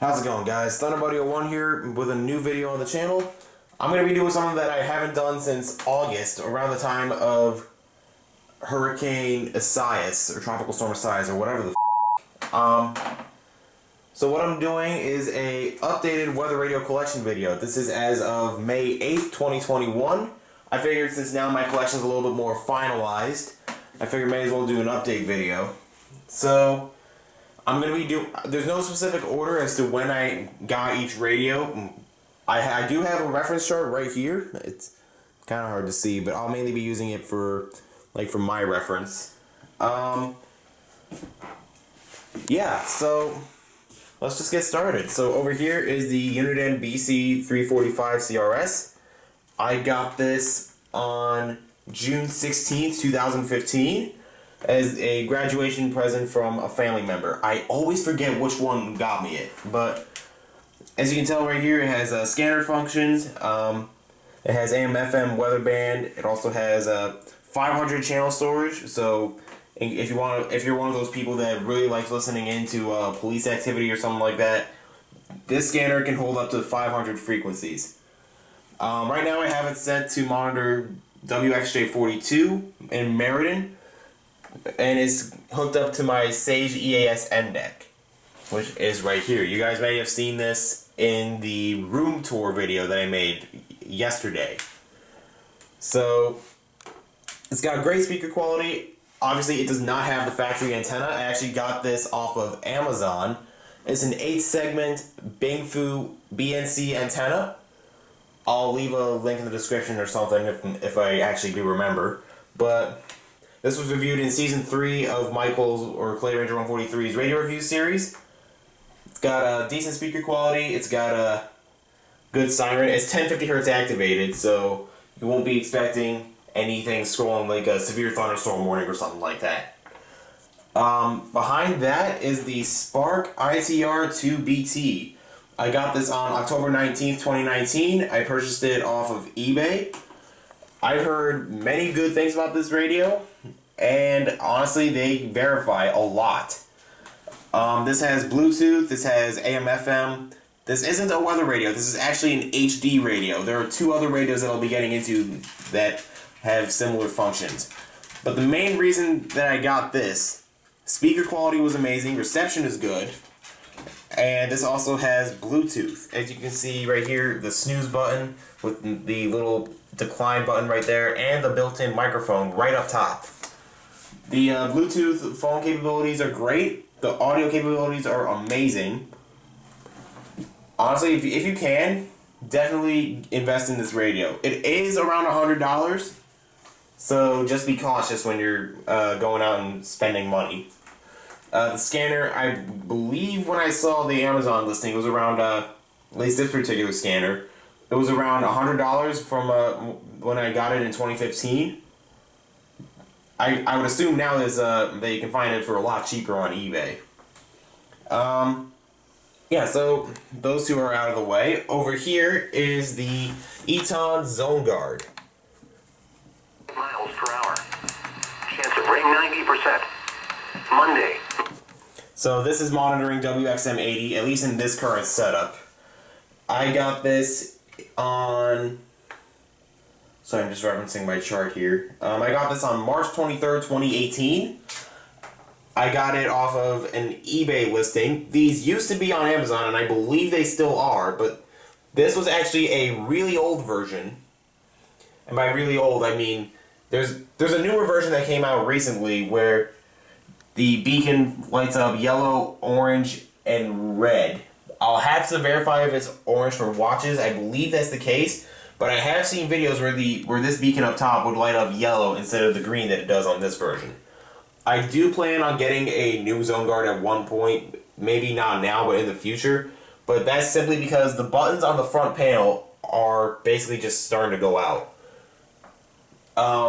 How's it going, guys? ThunderBuddy01 here with a new video on the channel. I'm going to be doing something that I haven't done since August, around the time of Hurricane Isaias, or Tropical Storm Isaias, or whatever the So what I'm doing is a updated weather radio collection video. This is as of May 8th, 2021. I figured since now my collection is a little bit more finalized, I figured may as well do an update video. So I'm going to be doing, there's no specific order as to when I got each radio. I do have a reference chart right here. It's kind of hard to see, but I'll mainly be using it for my reference. Yeah, so let's just get started. So over here is the Uniden BC370CRS. I got this on June 16th, 2015 as a graduation present from a family member. I always forget which one got me it, but as you can tell right here, it has scanner functions. It has AM/FM weather band. It also has 500 channel storage. So if you're one of those people that really likes listening into police activity or something like that, this scanner can hold up to 500 frequencies. Right now I have it set to monitor WXJ42 in Meriden, and it's hooked up to my Sage EAS deck, which is right here. You guys may have seen this in the room tour video that I made yesterday. So it's got great speaker quality. Obviously it does not have the factory antenna. I actually got this off of Amazon. It's an 8-segment Bingfu BNC antenna. I'll leave a link in the description or something if I actually do remember. But this was reviewed in Season 3 of Michael's, or Clay Ranger 143's radio review series. It's got a decent speaker quality. It's got a good siren. It's 1050 Hz activated, so you won't be expecting anything scrolling like a severe thunderstorm warning or something like that. Behind that is the Spark ITR2BT. I got this on October 19th, 2019. I purchased it off of eBay. I've heard many good things about this radio, and honestly, they verify a lot. This has Bluetooth, this has AM/FM. This isn't a weather radio, this is actually an HD radio. There are 2 other radios that I'll be getting into that have similar functions. But the main reason that I got this, speaker quality was amazing, reception is good, and this also has Bluetooth. As you can see right here, the snooze button with the little decline button right there, and the built-in microphone right up top. The Bluetooth phone capabilities are great. The audio capabilities are amazing. Honestly, if you can, definitely invest in this radio. It is around $100, so just be cautious when you're going out and spending money. The scanner, I believe when I saw the Amazon listing, it was around, at least this particular scanner, it was around $100 from when I got it in 2015. I would assume now that you can find it for a lot cheaper on eBay. Yeah, so those 2 are out of the way. Over here is the Eton Zone Guard. Miles per hour. Chance of rain 90%. Monday. So this is monitoring WXM80, at least in this current setup. I got this on... Sorry, I'm just referencing my chart here. I got this on March 23rd, 2018. I got it off of an eBay listing. These used to be on Amazon, and I believe they still are, but this was actually a really old version. And by really old, I mean there's a newer version that came out recently where the beacon lights up yellow, orange, and red. I'll have to verify if it's orange for watches. I believe that's the case. But I have seen videos where this beacon up top would light up yellow instead of the green that it does on this version. I do plan on getting a new Zone Guard at one point, maybe not now, but in the future. But that's simply because the buttons on the front panel are basically just starting to go out.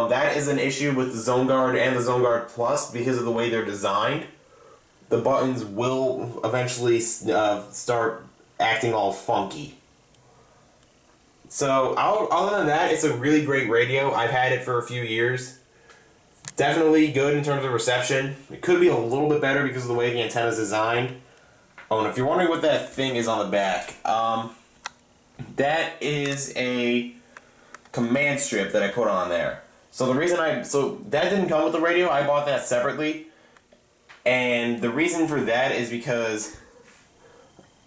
That is an issue with the Zone Guard and the Zone Guard Plus because of the way they're designed. The buttons will eventually start acting all funky. So, other than that, it's a really great radio. I've had it for a few years. Definitely good in terms of reception. It could be a little bit better because of the way the antenna is designed. Oh, and if you're wondering what that thing is on the back, that is a command strip that I put on there. So the reason that didn't come with the radio, I bought that separately. And the reason for that is because,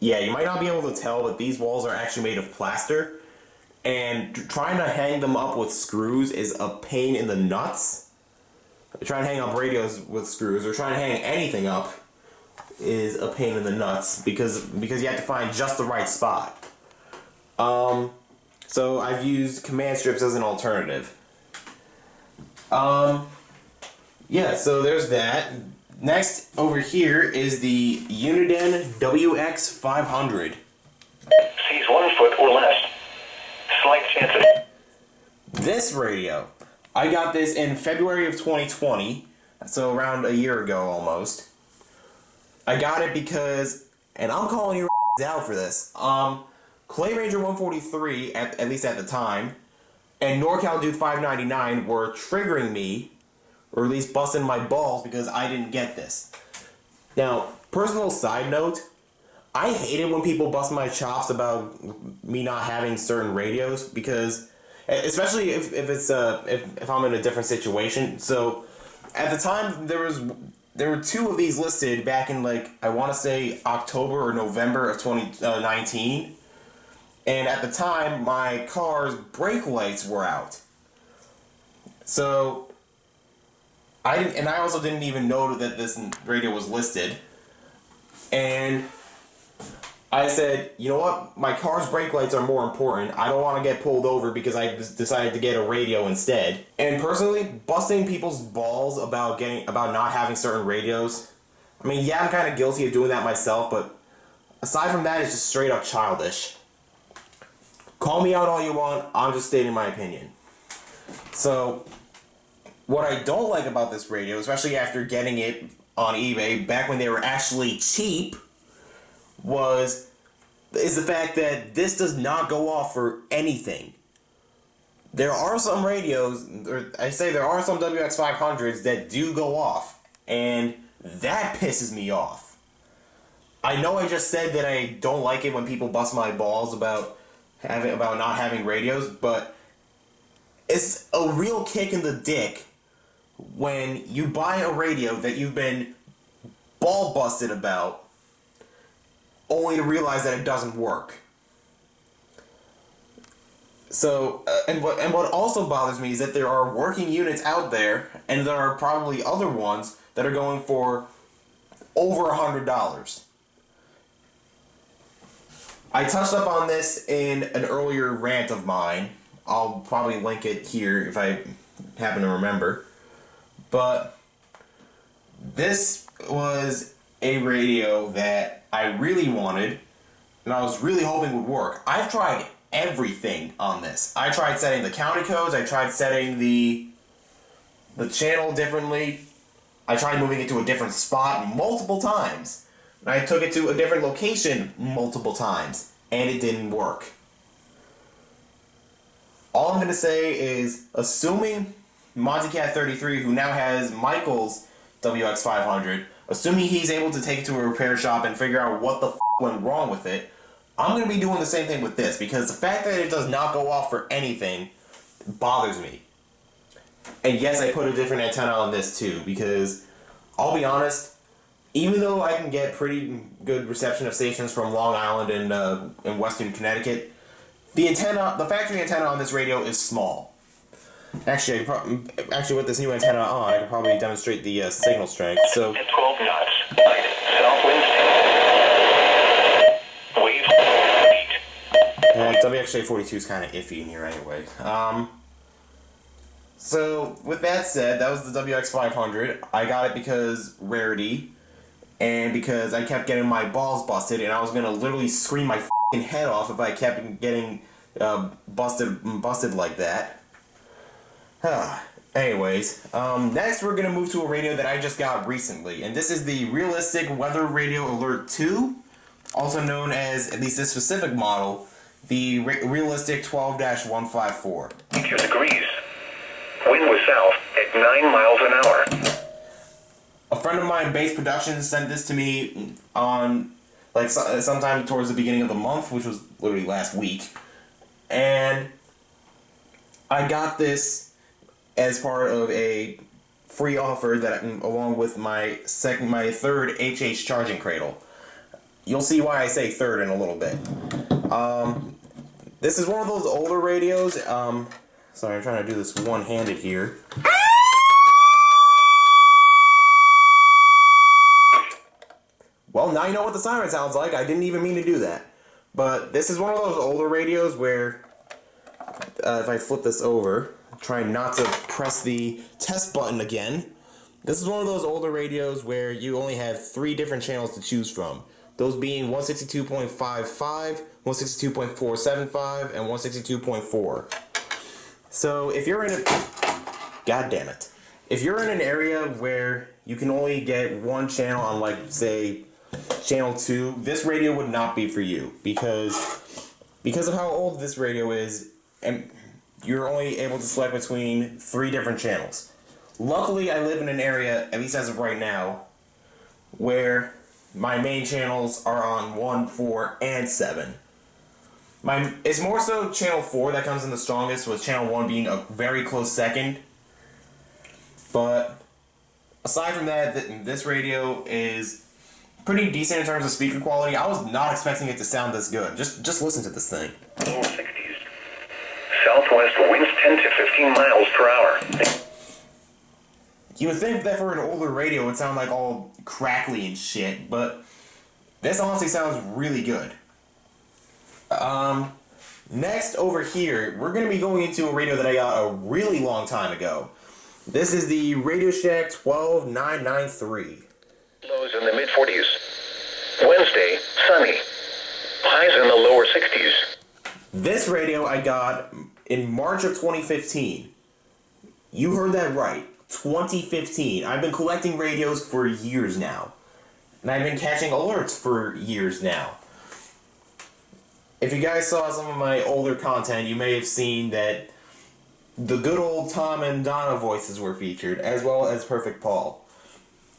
yeah, you might not be able to tell, but these walls are actually made of plaster. And trying to hang them up with screws is a pain in the nuts. Trying to hang up radios with screws, or trying to hang anything up, is a pain in the nuts because you have to find just the right spot. So I've used command strips as an alternative. Yeah, so there's that. Next over here is the Uniden WX500. Sees 1 foot or less. Slight chance of... This radio, I got this in February of 2020, so around a year ago almost. I got it because, and I'm calling you out for this, Clay Ranger 143, at least at the time, and NorCal Dude 599 were triggering me, or at least busting my balls because I didn't get this. Now, personal side note, I hate it when people bust my chops about me not having certain radios, because, especially if I'm in a different situation. So, at the time, there were 2 of these listed back in, like, I want to say October or November of 2019. And at the time, my car's brake lights were out. So, I also didn't even know that this radio was listed. And I said, you know what? My car's brake lights are more important. I don't want to get pulled over because I decided to get a radio instead. And personally, busting people's balls about not having certain radios, I mean, yeah, I'm kind of guilty of doing that myself, but aside from that, it's just straight up childish. Call me out all you want, I'm just stating my opinion. So, what I don't like about this radio, especially after getting it on eBay back when they were actually cheap, is the fact that this does not go off for anything. There are some radios, or I say there are some WX500s that do go off, and that pisses me off. I know I just said that I don't like it when people bust my balls about not having radios, but it's a real kick in the dick when you buy a radio that you've been ball busted about, only to realize that it doesn't work. So, and what also bothers me is that there are working units out there, and there are probably other ones that are going for over $100. I touched up on this in an earlier rant of mine. I'll probably link it here if I happen to remember. But this was a radio that I really wanted, and I was really hoping would work. I've tried everything on this. I tried setting the county codes, I tried setting the channel differently, I tried moving it to a different spot multiple times, and I took it to a different location multiple times, and it didn't work. All I'm going to say is, assuming MontyCat33, who now has Michael's WX500, assuming he's able to take it to a repair shop and figure out what the went wrong with it, I'm going to be doing the same thing with this, because the fact that it does not go off for anything bothers me. And yes, I put a different antenna on this too, because I'll be honest, even though I can get pretty good reception of stations from Long Island and Western Connecticut, the factory antenna on this radio is small. Actually, with this new antenna on, I can probably demonstrate the signal strength. So, at 12 knots, light, southwind, wave, WX42 is kind of iffy in here anyway. So, with that said, that was the WX500. I got it because rarity, and because I kept getting my balls busted, and I was going to literally scream my f***ing head off if I kept getting busted like that. Anyways, next we're going to move to a radio that I just got recently, and this is the Realistic Weather Radio Alert 2, also known as, at least this specific model, the Realistic 12-154. 2 degrees. Wind was south at 9 miles an hour. A friend of mine, Base Productions, sent this to me on, like sometime towards the beginning of the month, which was literally last week. And I got this as part of a free offer that, along with my third HH charging cradle. You'll see why I say third in a little bit. This is one of those older radios. Sorry, I'm trying to do this one-handed here. Well, now you know what the siren sounds like. I didn't even mean to do that. But this is one of those older radios where, if I flip this over, trying not to press the test button again. This is one of those older radios where you only have 3 different channels to choose from. Those being 162.55, 162.475, and 162.4. So if you're in a... God damn it. If you're in an area where you can only get one channel on, like, say, channel 2, this radio would not be for you. Because of how old this radio is, and you're only able to select between 3 different channels. Luckily, I live in an area, at least as of right now, where my main channels are on 1, 4, and 7. It's more so channel 4 that comes in the strongest, with channel 1 being a very close second. But aside from that, this radio is pretty decent in terms of speaker quality. I was not expecting it to sound this good. Just listen to this thing. Low 60s. Southwest winds 10 to 15 miles per hour. You would think that for an older radio it would sound like all crackly and shit, but this honestly sounds really good. Next over here, we're going to be going into a radio that I got a really long time ago. This is the Radio Shack 12993. Lows in the mid-40s. Wednesday, sunny. Highs in the lower 60s. This radio I got in March of 2015. You heard that right. 2015. I've been collecting radios for years now. And I've been catching alerts for years now. If you guys saw some of my older content, you may have seen that the good old Tom and Donna voices were featured, as well as Perfect Paul.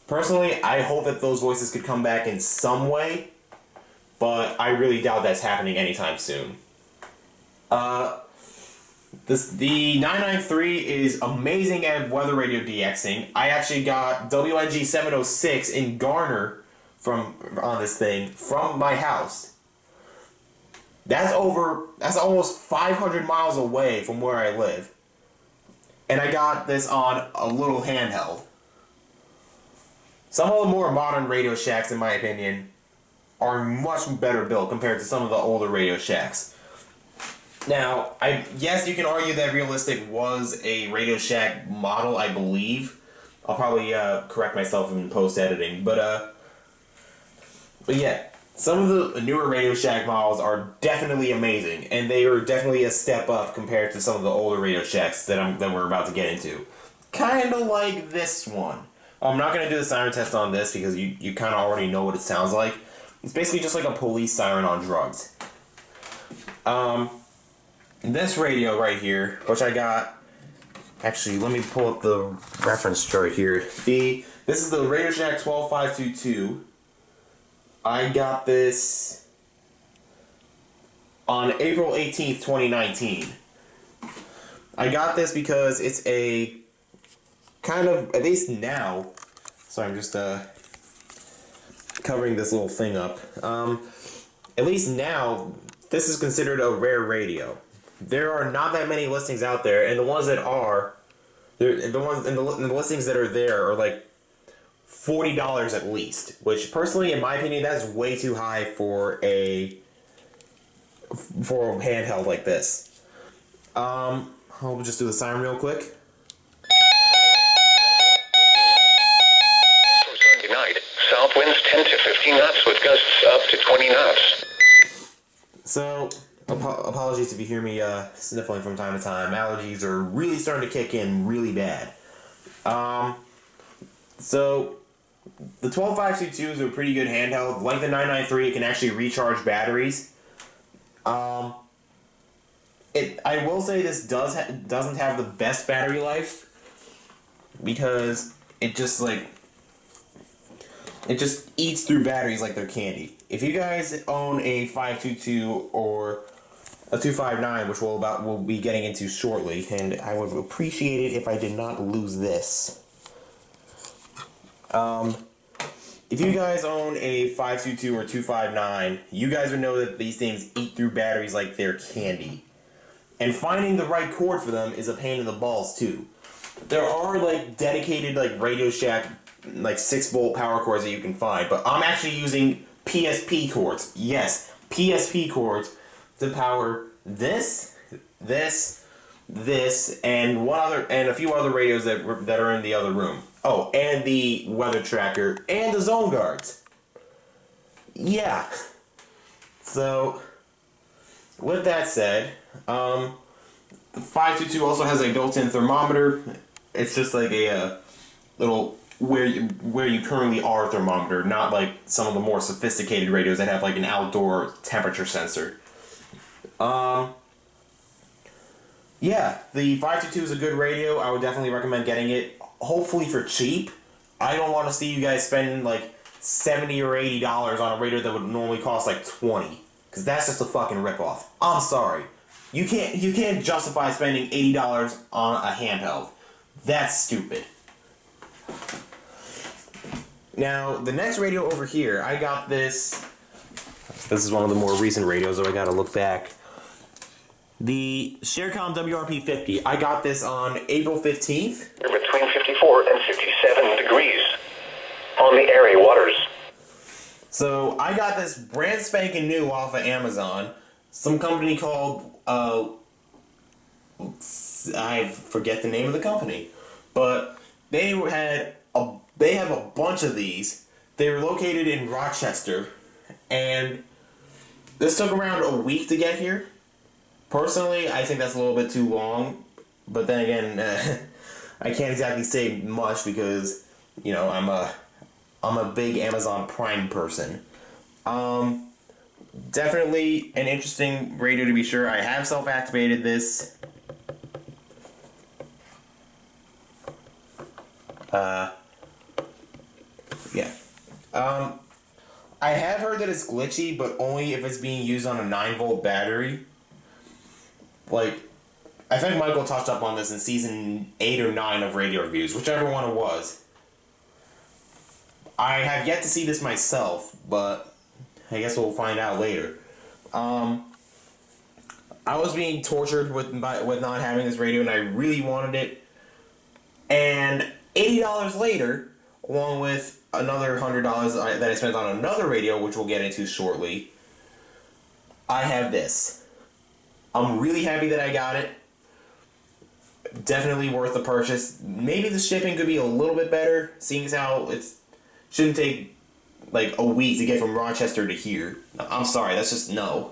Personally, I hope that those voices could come back in some way, but I really doubt that's happening anytime soon. The 993 is amazing at weather radio DXing. I actually got WNG 706 in Garner on this thing from my house. That's almost 500 miles away from where I live. And I got this on a little handheld. Some of the more modern Radio Shacks, in my opinion, are much better built compared to some of the older Radio Shacks. Now, yes, you can argue that Realistic was a Radio Shack model, I believe. I'll probably correct myself in post-editing, but yeah, some of the newer Radio Shack models are definitely amazing, and they are definitely a step up compared to some of the older Radio Shacks that we're about to get into. Kind of like this one. I'm not going to do the siren test on this because you kind of already know what it sounds like. It's basically just like a police siren on drugs. This radio right here, which I got... Actually, let me pull up the reference chart here. This is the Radio Shack 12522. I got this on April 18th, 2019. I got this because it's a kind of, at least now, so I'm just covering this little thing up. At least now, this is considered a rare radio. There are not that many listings out there, and the ones that are, the listings that are there are like $40 at least, which personally, in my opinion, that's way too high for a handheld like this. I'll just do the siren real quick. For Sunday night, south winds 10 to 15 knots with gusts up to 20 knots. So, apologies if you hear me sniffling from time to time. Allergies are really starting to kick in really bad. So, the 12522 is a pretty good handheld. Like the 993, it can actually recharge batteries. I will say this doesn't have the best battery life because it just eats through batteries like they're candy. if you guys own a 522 or a 259, which we'll be getting into shortly, and I would appreciate it if I did not lose this. If you guys own a 522 or 259, you guys would know that these things eat through batteries like they're candy. And finding the right cord for them is a pain in the balls too. There are like dedicated like Radio Shack like 6-volt power cords that you can find, but I'm actually using PSP cords. Yes, PSP cords to power this, and one other, and a few other radios that are in the other room. Oh, and the weather tracker and the zone guards. Yeah. So, with that said, the 522 also has a built-in thermometer. It's just like a little where you currently are thermometer, not like some of the more sophisticated radios that have like an outdoor temperature sensor. Yeah, the 522 is a good radio. I would definitely recommend getting it. Hopefully for cheap. I don't want to see you guys spending like $70 or $80 on a radio that would normally cost like $20, because that's just a fucking ripoff. I'm sorry. You can't justify spending $80 on a handheld. That's stupid. Now, the next radio over here, I got this. This is one of the more recent radios, so I gotta look back. The Sharecom WRP50. I got this on April 15th. Between 54 and 57 degrees on the area waters. So I got this brand spanking new off of Amazon. Some company called, I forget the name of the company, but they have a bunch of these. They were located in Rochester, and this took around a week to get here. Personally, I think that's a little bit too long, but then again, I can't exactly say much because, you know, I'm a big Amazon Prime person. Definitely an interesting radio to be sure. I have self-activated this. Yeah. I have heard that it's glitchy, but only if it's being used on a 9-volt battery. Like, I think Michael touched up on this in season 8 or 9 of Radio Reviews, whichever one it was. I have yet to see this myself, but I guess we'll find out later. I was being tortured with not having this radio, and I really wanted it. And $80 later, along with another $100 that I spent on another radio, which we'll get into shortly, I have this. I'm really happy that I got it. Definitely worth the purchase. Maybe the shipping could be a little bit better, seeing as how it shouldn't take like a week to get from Rochester to here. I'm sorry, that's just no.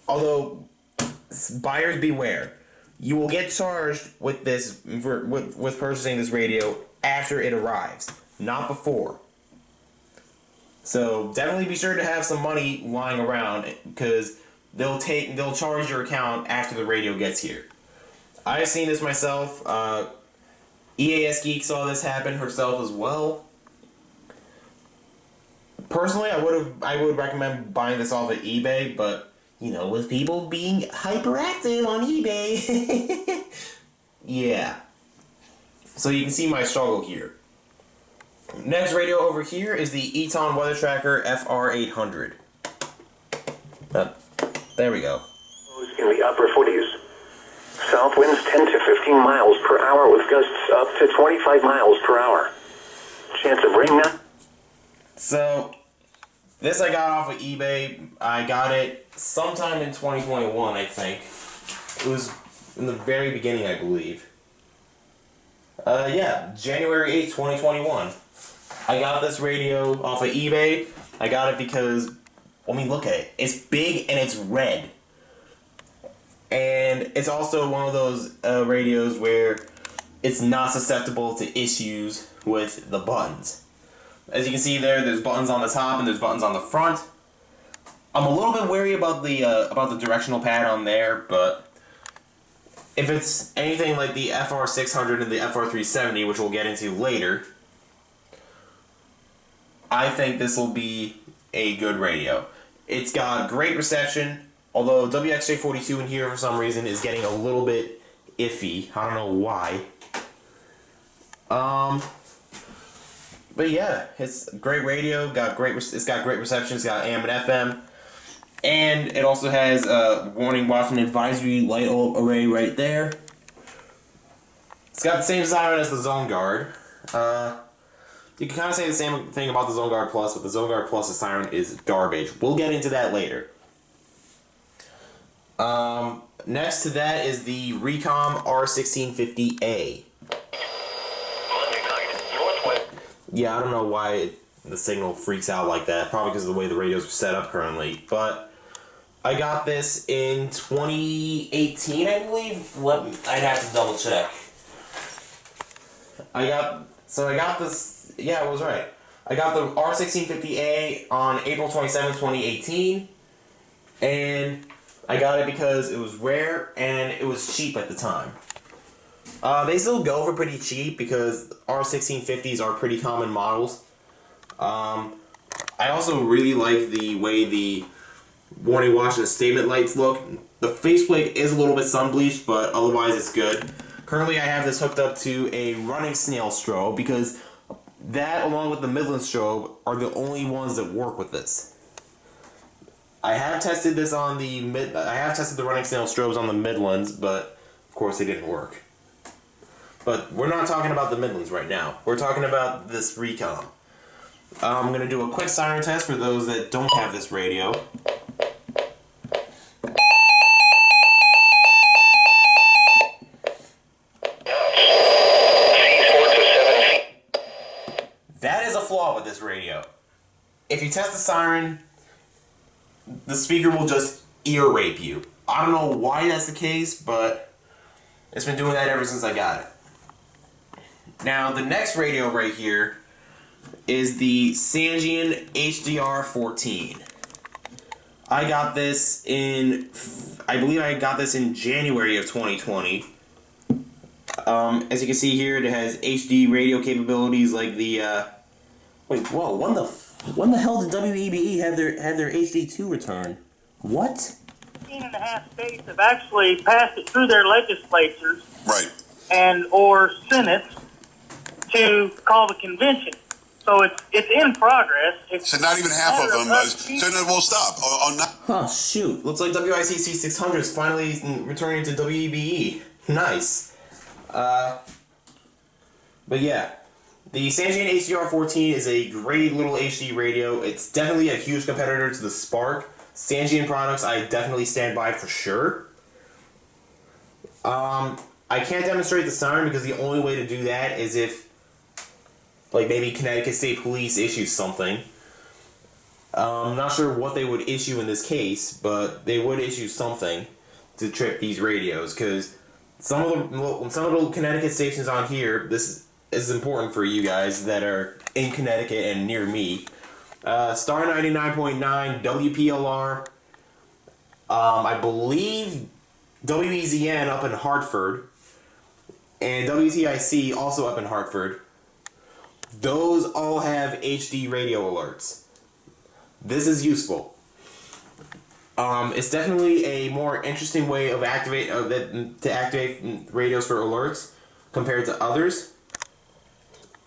Although, buyers beware. You will get charged with this with purchasing this radio after it arrives, not before. So definitely be sure to have some money lying around, because they'll charge your account after the radio gets here. I've seen this myself. EAS Geek saw this happen herself as well. Personally, I would recommend buying this off of eBay, but you know, with people being hyperactive on eBay, yeah. So you can see my struggle here. Next radio over here is the Eton Weather Tracker FR800. There we go. In the upper 40s. South winds 10 to 15 miles per hour with gusts up to 25 miles per hour. Chance of rain now? So, this I got off of eBay. I got it sometime in 2021, I think. It was in the very beginning, I believe. Yeah, January 8th, 2021. I got this radio off of eBay. I got it because, I mean, look at it. It's big and it's red. And it's also one of those radios where it's not susceptible to issues with the buttons. As you can see there's buttons on the top and there's buttons on the front. I'm a little bit wary about the directional pad on there, but if it's anything like the FR600 and the FR370, which we'll get into later, I think this will be a good radio. It's got great reception, although WXJ42 in here for some reason is getting a little bit iffy. I don't know why. But yeah, it's a great radio. It's got great reception. It's got AM and FM, and it also has a warning, watch, and advisory light array right there. It's got the same siren as the Zone Guard. You can kind of say the same thing about the Zone Guard Plus, but the Zone Guard Plus' siren is garbage. We'll get into that later. Next to that is the Recon R1650D. Yeah, I don't know why the signal freaks out like that. Probably because of the way the radios are set up currently. But I got this in 2018, I believe. I'd have to double check. I got this. Yeah, I was right. I got the R1650D on April 27, 2018, and I got it because it was rare and it was cheap at the time. They still go for pretty cheap because R1650s are pretty common models. I also really like the way the warning watch and the statement lights look. The faceplate is a little bit sun bleached, but otherwise it's good. Currently I have this hooked up to a running Snail strobe because that, along with the Midland strobe, are the only ones that work with this. I have tested this on the running Snail strobes on the Midlands, but of course they didn't work. But we're not talking about the Midlands right now. We're talking about this Recon. I'm going to do a quick siren test for those that don't have this radio. That is a flaw with this radio. If you test the siren, the speaker will just ear rape you. I don't know why that's the case, but it's been doing that ever since I got it. Now, the next radio right here is the Sangean HDR14. I believe I got this in January of 2020. As you can see here, it has HD radio capabilities like the, wait, whoa, when the hell did WEBE have their HD2 return? What? 15.5 states have actually passed it through their legislatures, right, and or Senate to call the convention. So it's in progress. So not even half of them. So no, we'll stop. Oh shoot! Looks like WICC 600 is finally returning to WEBE. Nice. But yeah, the Sangean HDR14 is a great little HD radio. It's definitely a huge competitor to the Spark. Sangean products I definitely stand by for sure. I can't demonstrate the siren because the only way to do that is if, like, maybe Connecticut State Police issues something. I'm not sure what they would issue in this case, but they would issue something to trip these radios, because some of the Connecticut stations on here, this is important for you guys that are in Connecticut and near me. Star 99.9, WPLR, I believe WEZN up in Hartford, and WTIC also up in Hartford. Those all have HD radio alerts. This is useful. It's definitely a more interesting way to activate radios for alerts compared to others.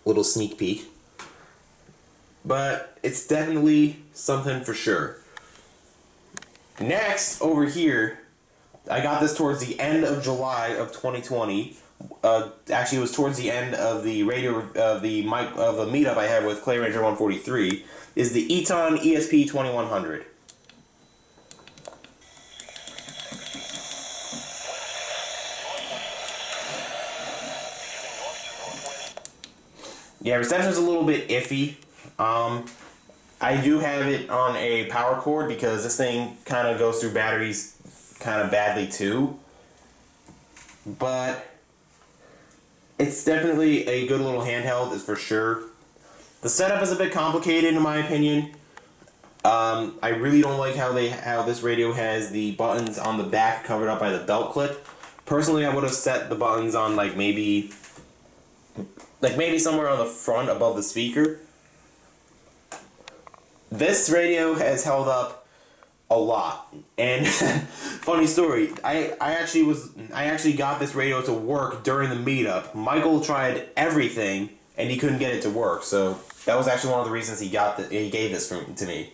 Little sneak peek. But it's definitely something for sure. Next, over here, I got this towards the end of July of 2020. Actually, it was towards the end of the meetup I had with Clay Ranger 143. Is the Eton ESP-2100. Yeah, reception's a little bit iffy. I do have it on a power cord because this thing kind of goes through batteries kind of badly too. But it's definitely a good little handheld, is for sure. The setup is a bit complicated in my opinion. I really don't like how this radio has the buttons on the back covered up by the belt clip. Personally, I would have set the buttons on maybe somewhere on the front above the speaker. this radio has held up a lot. And funny story, I actually got this radio to work during the meetup. Michael tried everything and he couldn't get it to work, so that was actually one of the reasons he gave this to me.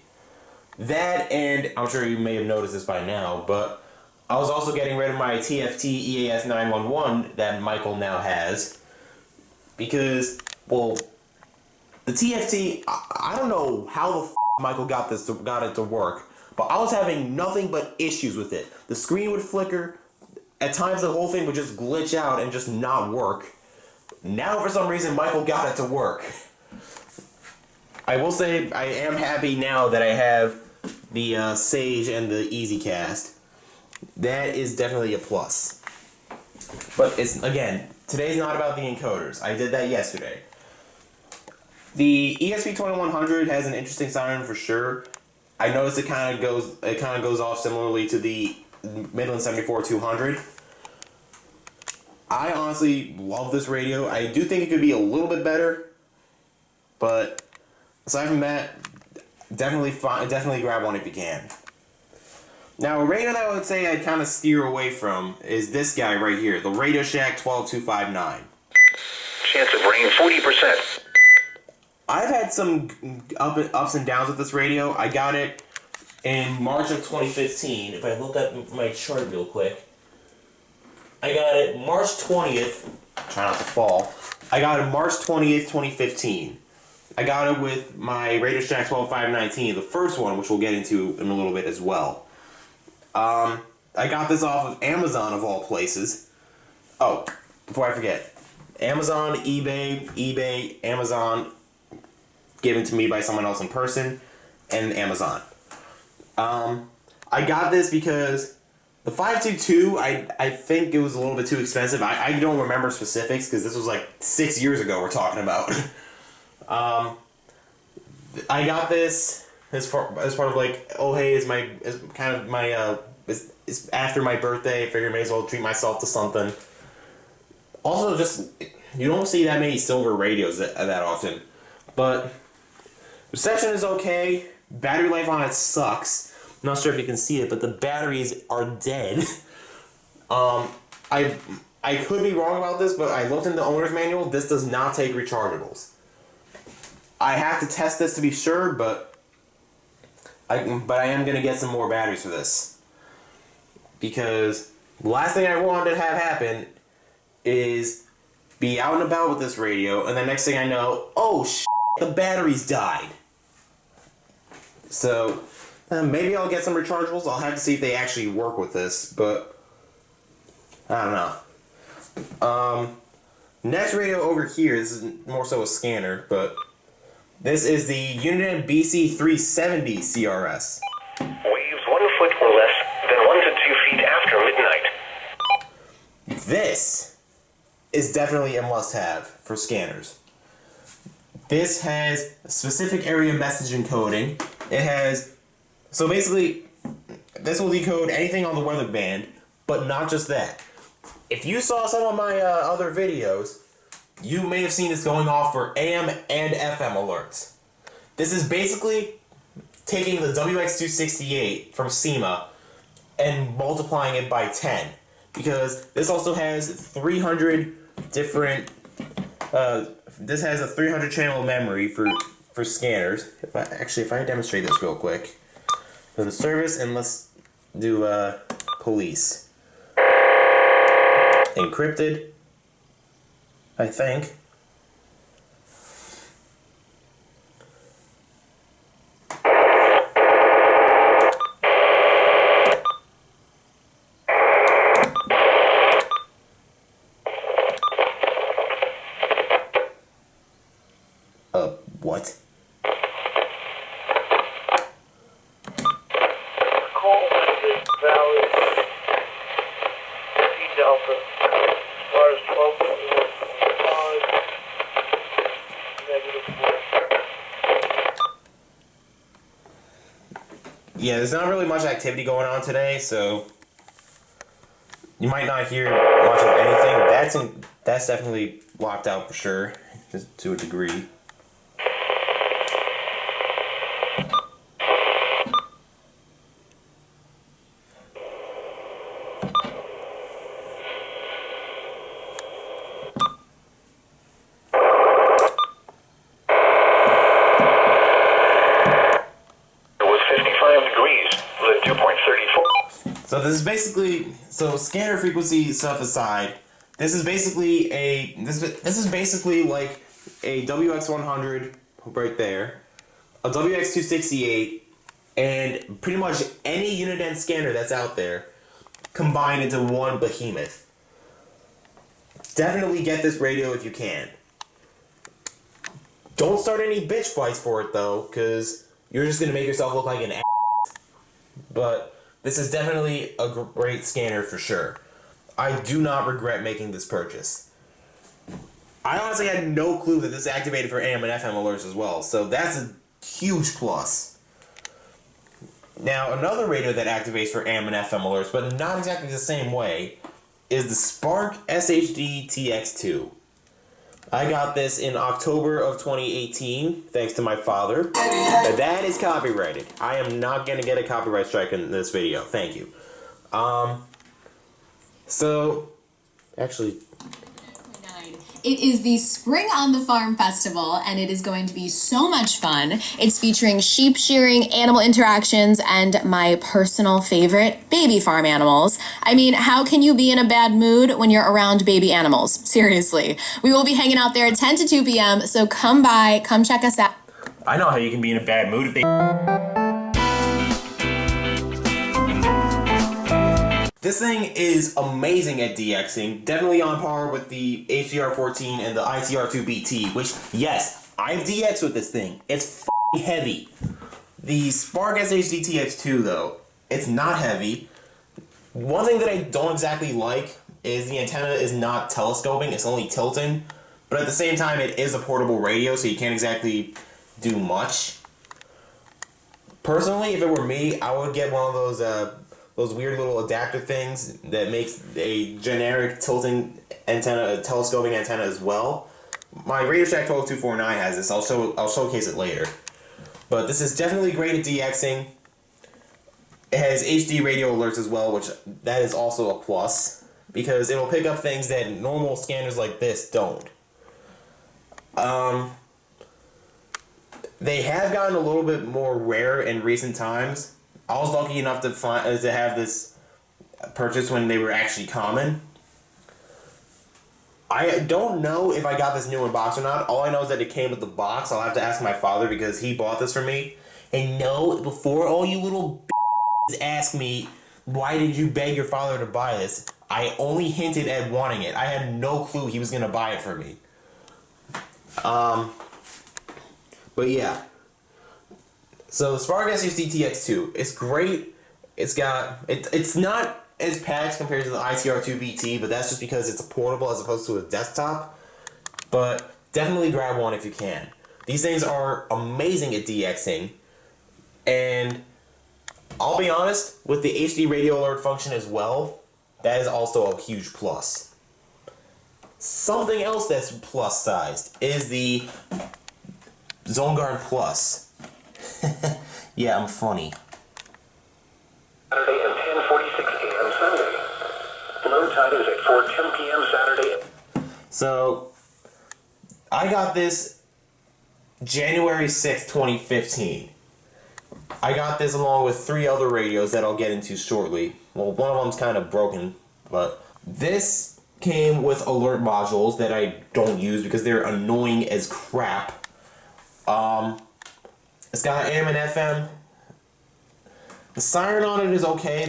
That, and I'm sure you may have noticed this by now, but I was also getting rid of my TFT EAS 911 that Michael now has, because, well, the TFT, I don't know how the Michael got it to work, but I was having nothing but issues with it. The screen would flicker. At times, the whole thing would just glitch out and just not work. Now, for some reason, Michael got it to work. I will say I am happy now that I have the Sage and the EasyCast. That is definitely a plus. But it's, again, today's not about the encoders. I did that yesterday. The ESP-2100 has an interesting sound for sure. I noticed it kind of goes off similarly to the Midland 74200. I honestly love this radio. I do think it could be a little bit better, but aside from that, definitely grab one if you can. Now, a radio that I would say I'd kind of steer away from is this guy right here, the Radio Shack 12259. Chance of rain 40%. I've had some ups and downs with this radio. I got it in March of 2015. If I look at my chart real quick, I got it March 20th. Try not to fall. I got it March 20th, 2015. I got it with my Radio Shack 12519, the first one, which we'll get into in a little bit as well. I got this off of Amazon, of all places. Oh, before I forget, Amazon, eBay, Amazon, given to me by someone else in person, and Amazon. I got this because the 522, I think it was a little bit too expensive. I don't remember specifics because this was like 6 years ago we're talking about. I got this as part of like, oh hey, it's after my birthday. I figured I may as well treat myself to something. Also, just, you don't see that many silver radios that often, but reception is okay. Battery life on it sucks. I'm not sure if you can see it, but the batteries are dead. I could be wrong about this, but I looked in the owner's manual. This does not take rechargeables. I have to test this to be sure, but I am gonna get some more batteries for this, because the last thing I wanted to have happen is be out and about with this radio, and the next thing I know, oh shit, the batteries died. So maybe I'll get some rechargeables. I'll have to see if they actually work with this, but I don't know. Next radio over here, this is more so a scanner, but this is the Uniden BC370CRS. Waves 1 foot or less, then 1 to 2 feet after midnight. This is definitely a must-have for scanners. This has specific area message encoding. It has, so basically, this will decode anything on the weather band, but not just that. If you saw some of my other videos, you may have seen this going off for AM and FM alerts. This is basically taking the WX268 from SEMA and multiplying it by 10, because this also has 300 different. This has a 300 channel memory for scanners. If I demonstrate this real quick, so the service, and let's do police encrypted, I think. What? Call this valley P Delta, Lars 12.5, -4. Yeah, there's not really much activity going on today, so you might not hear much of anything. That's definitely locked out for sure, just to a degree. So this is basically, so scanner frequency stuff aside, this is basically like a WX100 right there, a WX268, and pretty much any Uniden scanner that's out there combined into one behemoth. Definitely get this radio if you can. Don't start any bitch fights for it though, because you're just going to make yourself look like an ass. But this is definitely a great scanner for sure. I do not regret making this purchase. I honestly had no clue that this activated for AM and FM alerts as well, so that's a huge plus. Now, another radio that activates for AM and FM alerts, but not exactly the same way, is the Spark SHD TX2. I got this in October of 2018, thanks to my father. That is copyrighted. I am not going to get a copyright strike in this video. Thank you. It is the Spring on the Farm Festival, and it is going to be so much fun. It's featuring sheep shearing, animal interactions, and my personal favorite, baby farm animals. I mean, how can you be in a bad mood when you're around baby animals? Seriously. We will be hanging out there at 10 to 2 p.m., so come by, come check us out. I know how you can be in a bad mood if they... This thing is amazing at DXing, definitely on par with the HDR14 and the ITR2BT, which, yes, I've DXed with this thing. It's f***ing heavy. The Spark SHD TX2, though, it's not heavy. One thing that I don't exactly like is the antenna is not telescoping, it's only tilting. But at the same time, it is a portable radio, so you can't exactly do much. Personally, if it were me, I would get one of those weird little adapter things that makes a generic tilting antenna, a telescoping antenna as well. My Radio Shack 12249 has this. I'll showcase it later. But this is definitely great at DXing. It has HD radio alerts as well, which that is also a plus because it'll pick up things that normal scanners like this don't. They have gotten a little bit more rare in recent times. I was lucky enough to have this purchase when they were actually common. I don't know if I got this new in box or not. All I know is that it came with the box. I'll have to ask my father because he bought this for me. And no, before all you little ask me, why did you beg your father to buy this? I only hinted at wanting it. I had no clue he was going to buy it for me. But yeah. So the Spark SHD TX2, it's great. It's not as packed compared to the ITR2BT, but that's just because it's a portable as opposed to a desktop. But definitely grab one if you can. These things are amazing at DXing. And I'll be honest, with the HD radio alert function as well, that is also a huge plus. Something else that's plus sized is the ZoneGuard Plus. Yeah, I'm funny. Saturday at 10:46 a.m. Sunday. Low tide is at 4:10 p.m. Saturday. So, I got this January 6th, 2015. I got this along with 3 other radios that I'll get into shortly. Well, one of them's kind of broken, but this came with alert modules that I don't use because they're annoying as crap. It's got AM and FM. The siren on it is okay.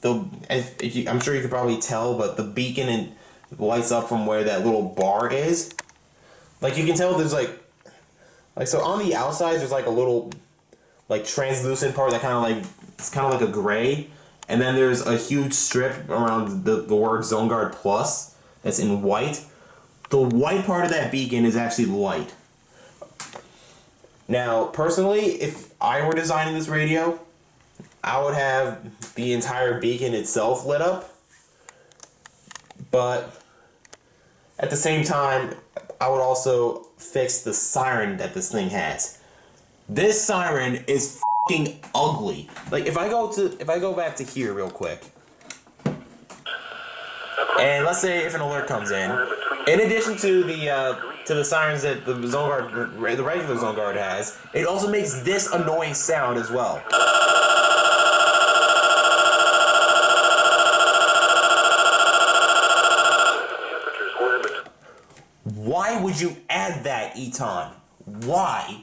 I'm sure you could probably tell, but the beacon lights up from where that little bar is. Like you can tell, there's like so on the outside there's like a little like translucent part that it's kind of like a gray, and then there's a huge strip around the word ZoneGuard Plus that's in white. The white part of that beacon is actually light. Now, personally, if I were designing this radio, I would have the entire beacon itself lit up. But at the same time, I would also fix the siren that this thing has. This siren is fucking ugly. Like if I go back to here real quick, and let's say if an alert comes in addition to the sirens that the ZoneGuard, the regular ZoneGuard has, it also makes this annoying sound as well. would you add that, Eton? Why?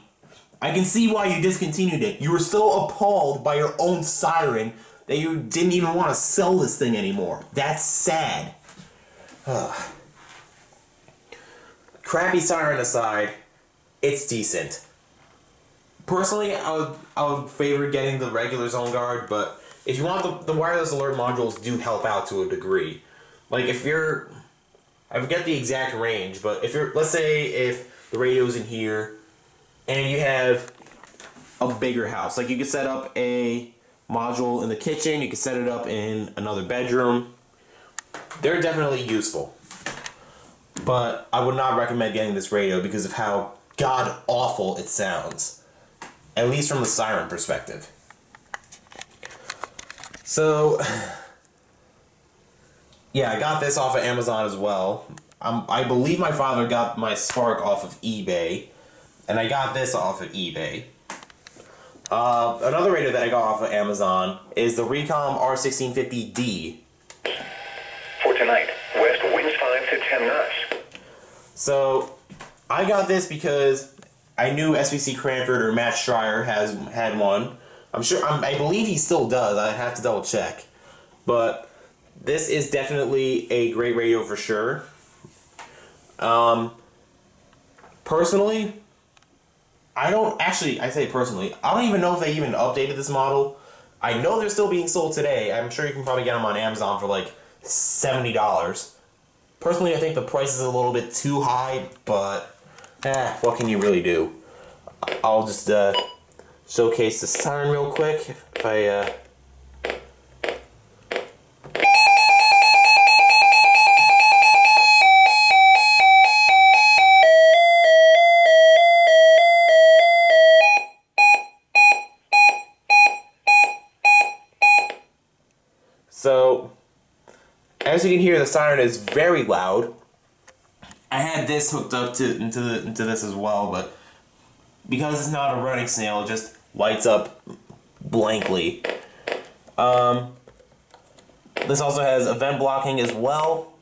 I can see why you discontinued it. You were so appalled by your own siren that you didn't even want to sell this thing anymore. That's sad. Crappy siren aside, it's decent. Personally, I would favor getting the regular zone guard, but if you want the wireless alert modules do help out to a degree. Like if you're, I forget the exact range, but if you're, let's say if the radio's in here and you have a bigger house, like you could set up a module in the kitchen, you could set it up in another bedroom. They're definitely useful. But I would not recommend getting this radio because of how god awful it sounds. At least from the siren perspective. So, yeah, I got this off of Amazon as well. I believe my father got my Spark off of eBay. And I got this off of eBay. Another radio that I got off of Amazon is the Recon R1650D. For tonight, west winds 5 to 10 knots. So, I got this because I knew SVC Cranford or Matt Schreier had one. I believe he still does. I have to double check. But this is definitely a great radio for sure. Personally, I don't even know if they even updated this model. I know they're still being sold today. I'm sure you can probably get them on Amazon for like $70. Personally, I think the price is a little bit too high, but what can you really do? I'll just showcase the siren real quick. If I So, as you can hear, the siren is very loud. I had this hooked up into this as well, but because it's not a running Snail, it just lights up blankly. This also has event blocking as well.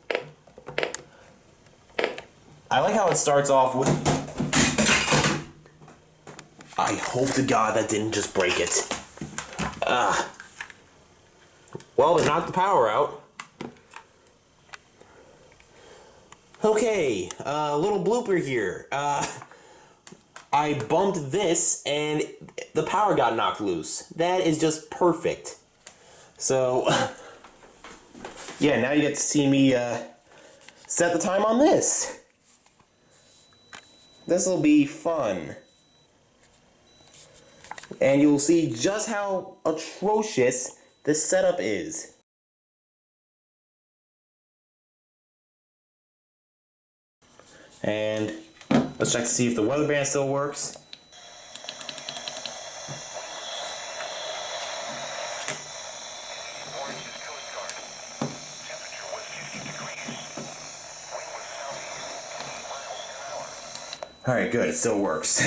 I like how it starts off with... I hope to God that didn't just break it. Well, they knocked the power out. Okay, a little blooper here. I bumped this and the power got knocked loose. That is just perfect. So, yeah, now you get to see me set the time on this. This'll be fun. And you'll see just how atrocious this setup is. And let's check to see if the weather band still works. Alright, good, it still works.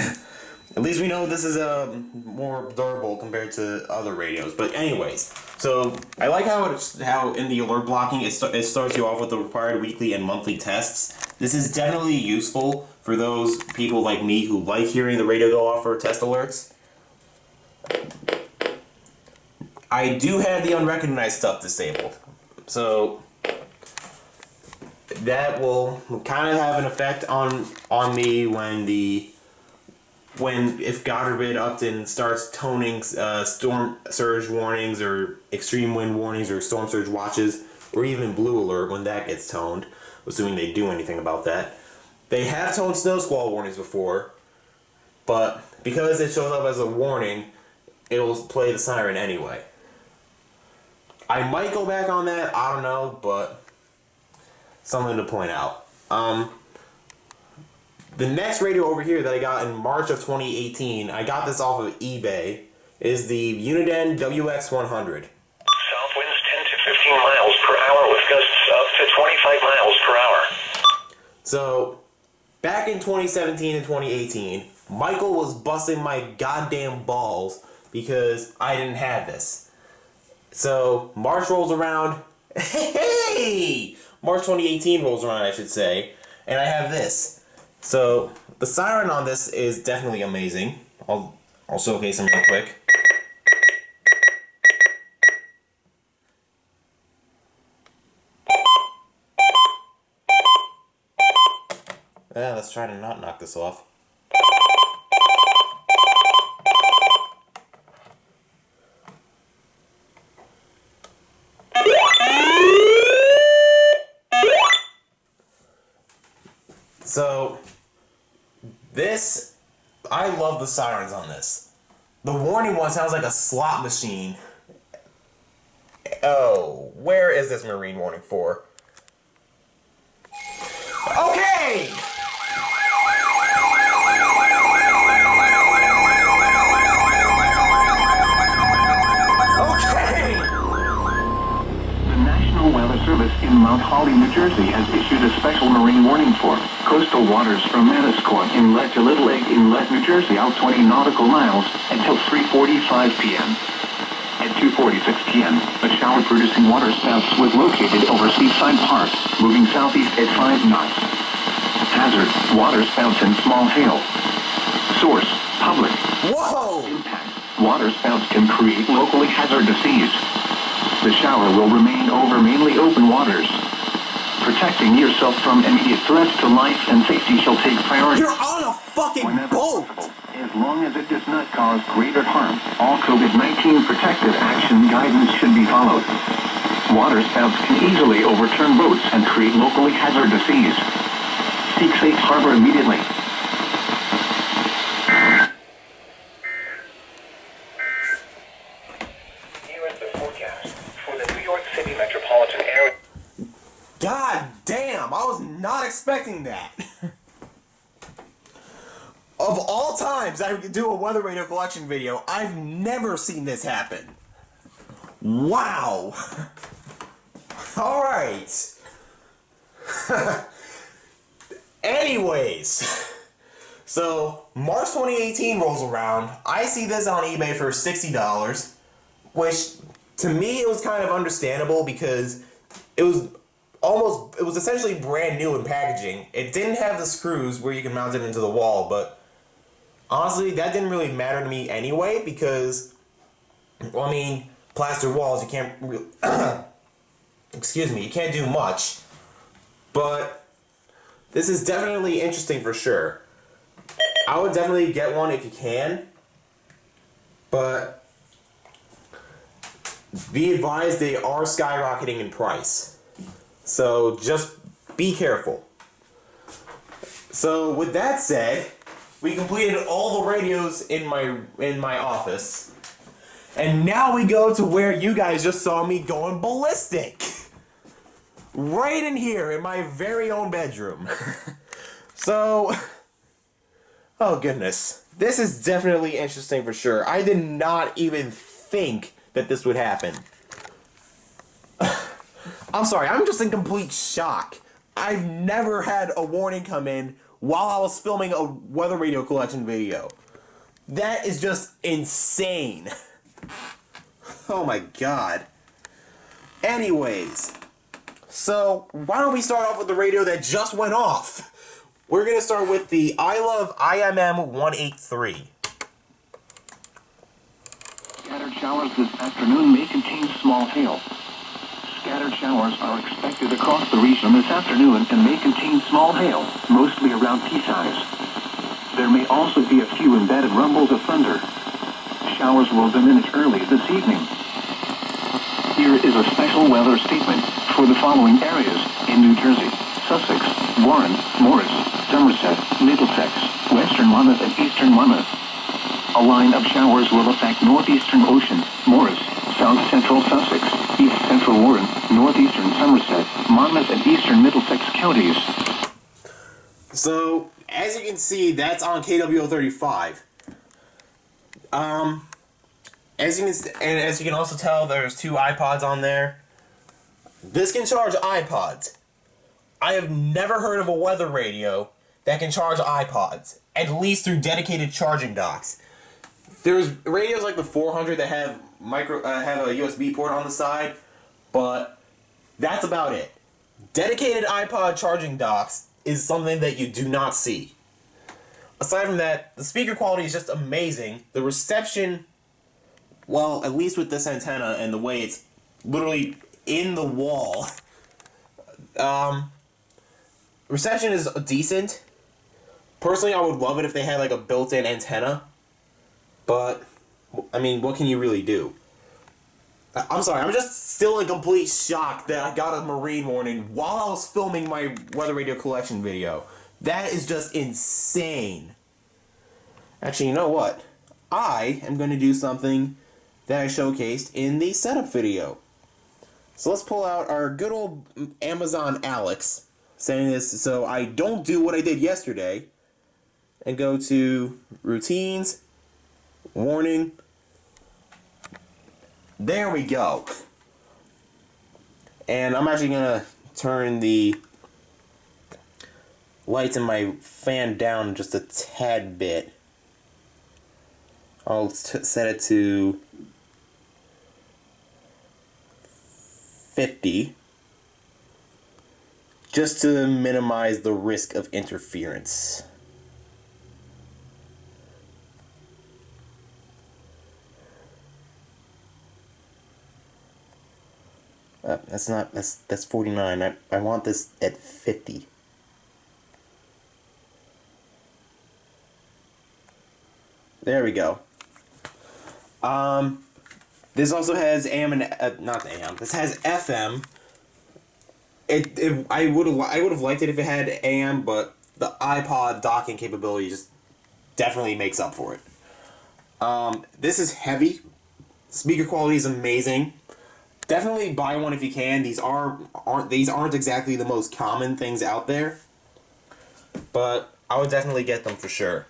At least we know this is more durable compared to other radios. But anyways, so I like how in the alert blocking it starts you off with the required weekly and monthly tests. This is definitely useful for those people like me who like hearing the radio go off for test alerts. I do have the unrecognized stuff disabled, so that will kind of have an effect on me if God forbid Upton starts toning storm surge warnings or extreme wind warnings or storm surge watches or even blue alert when that gets toned, assuming they do anything about that. They have toned snow squall warnings before, but because it shows up as a warning, it will play the siren anyway. I might go back on that, I don't know, but something to point out. The next radio over here that I got in March of 2018, I got this off of eBay, is the Uniden WX100. South winds 10 to 15 miles per hour with gusts up to 25 miles per hour. So, back in 2017 and 2018, Michael was busting my goddamn balls because I didn't have this. So, March rolls around, March 2018 rolls around, I should say, and I have this. So the siren on this is definitely amazing. I'll showcase him real quick. Yeah, let's try to not knock this off. So, this, I love the sirens on this. The warning one sounds like a slot machine. Oh, where is this marine warning for? Okay! Service in Mount Holly, New Jersey has issued a special marine warning for coastal waters from Manasquan Inlet to Little Egg Inlet, New Jersey, out 20 nautical miles until 3:45 p.m. At 2:46 p.m., a shower-producing waterspout was located over Seaside Park, moving southeast at 5 knots. Hazard: waterspouts and small hail. Source: public. Whoa! Impact: waterspouts can create locally hazardous seas. The shower will remain over mainly open waters. Protecting yourself from immediate threats to life and safety shall take priority. You're on a fucking boat! As long as it does not cause greater harm, all COVID-19 protective action guidance should be followed. Waterspouts can easily overturn boats and create locally hazardous seas. Seek safe harbor immediately. God damn, I was not expecting that. Of all times I could do a weather radio collection video, I've never seen this happen. Wow. Alright. Anyways. So, March 2018 rolls around. I see this on eBay for $60, which to me it was kind of understandable because it was essentially brand new in packaging. It didn't have the screws where you can mount it into the wall, but honestly, that didn't really matter to me anyway because, well, I mean, plaster walls, you can't really, excuse me, you can't do much. But this is definitely interesting for sure. I would definitely get one if you can, but be advised they are skyrocketing in price. So just be careful. So with that said, we completed all the radios in my office. And now we go to where you guys just saw me going ballistic. Right in here in my very own bedroom. So, oh goodness. This is definitely interesting for sure. I did not even think that this would happen. I'm sorry, I'm just in complete shock. I've never had a warning come in while I was filming a weather radio collection video. That is just insane. Oh my god. Anyways, so why don't we start off with the radio that just went off? We're going to start with the I Love IMM 183. Scattered showers this afternoon may contain small hail. Scattered showers are expected across the region this afternoon and may contain small hail, mostly around pea size. There may also be a few embedded rumbles of thunder. Showers will diminish early this evening. Here is a special weather statement for the following areas in New Jersey: Sussex, Warren, Morris, Somerset, Middlesex, Western Monmouth, and Eastern Monmouth. A line of showers will affect northeastern Ocean, Morris, south central Sussex, east central Warren, northeastern Somerset, Monmouth, and eastern Middlesex counties. So, as you can see, that's on KWO35. As you can also tell, there's two iPods on there. This can charge iPods. I have never heard of a weather radio that can charge iPods, at least through dedicated charging docks. There's radios like the 400 that have a USB port on the side, but that's about it. Dedicated iPod charging docks is something that you do not see. Aside from that, the speaker quality is just amazing. The reception, well, at least with this antenna and the way it's literally in the wall, reception is decent. Personally, I would love it if they had like a built-in antenna, but I mean, what can you really do? I'm sorry, I'm just still in complete shock that I got a marine warning while I was filming my weather radio collection video. That is just insane. Actually, you know what? I am going to do something that I showcased in the setup video. So let's pull out our good old Amazon Alex, saying this so I don't do what I did yesterday, and go to routines, warning. There we go. And I'm actually going to turn the lights in my fan down just a tad bit. I'll set it to 50 just to minimize the risk of interference. That's 49. I want this at 50. There we go. This also has AM and not AM. This has FM. I would have liked it if it had AM, but the iPod docking capability just definitely makes up for it. This is heavy. Speaker quality is amazing. Definitely buy one if you can. These aren't exactly the most common things out there, but I would definitely get them for sure.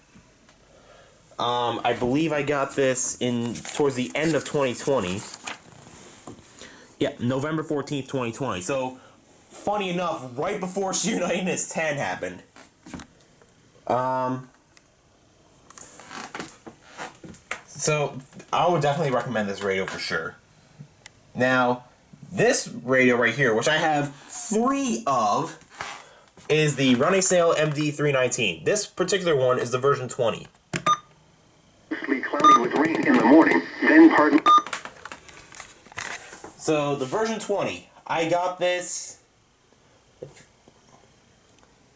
I believe I got this towards the end of 2020. Yeah, November 14th, 2020. So, funny enough, right before Uniden 10 happened. So, I would definitely recommend this radio for sure. Now, this radio right here, which I have 3 of, is the Running Snail MD319. This particular one is the version 20. Cloudy with rain in the morning, then partly. So, the version 20, I got this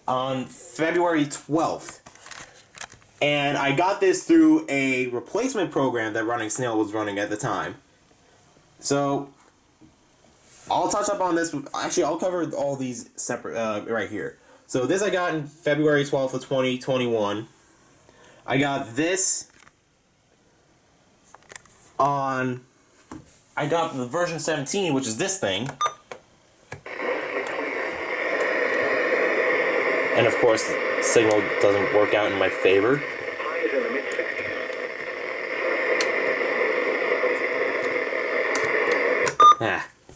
on February 12th. And I got this through a replacement program that Running Snail was running at the time. So, I'll touch up on this. Actually, I'll cover all these separate right here. So, this I got in February 12th of 2021. I got this I got the version 17, which is this thing. And of course, the signal doesn't work out in my favor.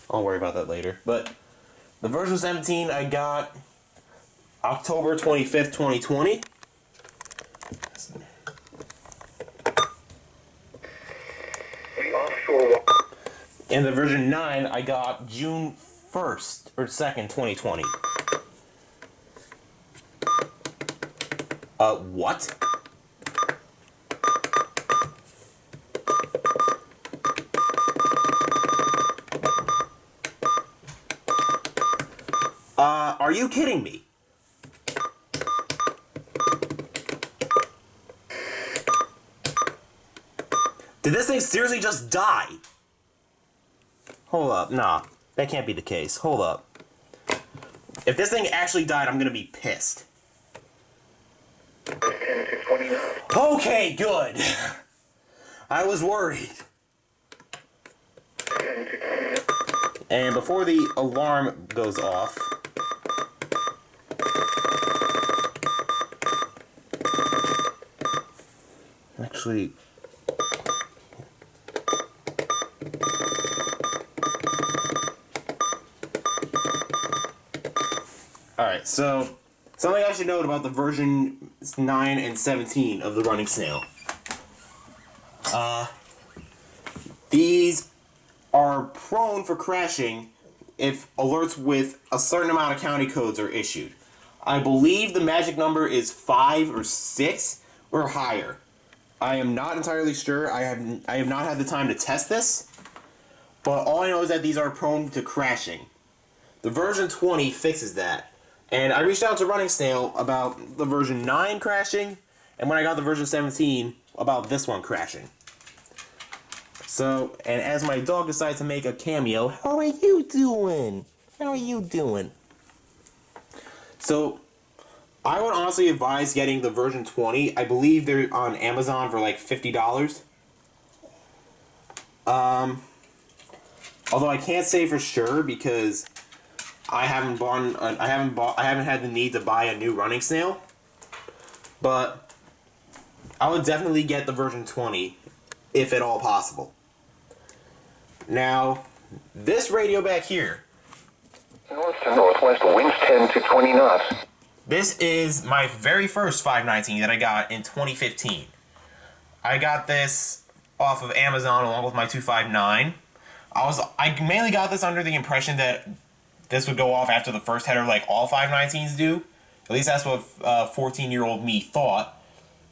I'll worry about that later. But the version 17 I got October 25th, 2020. And the version 9 I got June 1st or 2nd, 2020. What? Are you kidding me? Did this thing seriously just die? Hold up, nah, that can't be the case. Hold up. If this thing actually died, I'm gonna be pissed. Okay, good. I was worried. And before the alarm goes off, actually, alright, so something I should note about the version 9 and 17 of the Running Snail. These are prone for crashing if alerts with a certain amount of county codes are issued. I believe the magic number is 5 or 6 or higher. I am not entirely sure. I have not had the time to test this, but all I know is that these are prone to crashing. The version 20 fixes that. And I reached out to Running Snail about the version 9 crashing, and when I got the version 17, about this one crashing. So, and as my dog decides to make a cameo, how are you doing? How are you doing? So, I would honestly advise getting the version 20. I believe they're on Amazon for like $50. Although I can't say for sure because I haven't had the need to buy a new Running Snail. But I would definitely get the version 20 if at all possible. Now, this radio back here. North to northwest, winds 10 to 20 knots. This is my very first 519 that I got in 2015. I got this off of Amazon along with my 259. I mainly got this under the impression that this would go off after the first header like all 519s do. At least that's what 14-year-old me thought.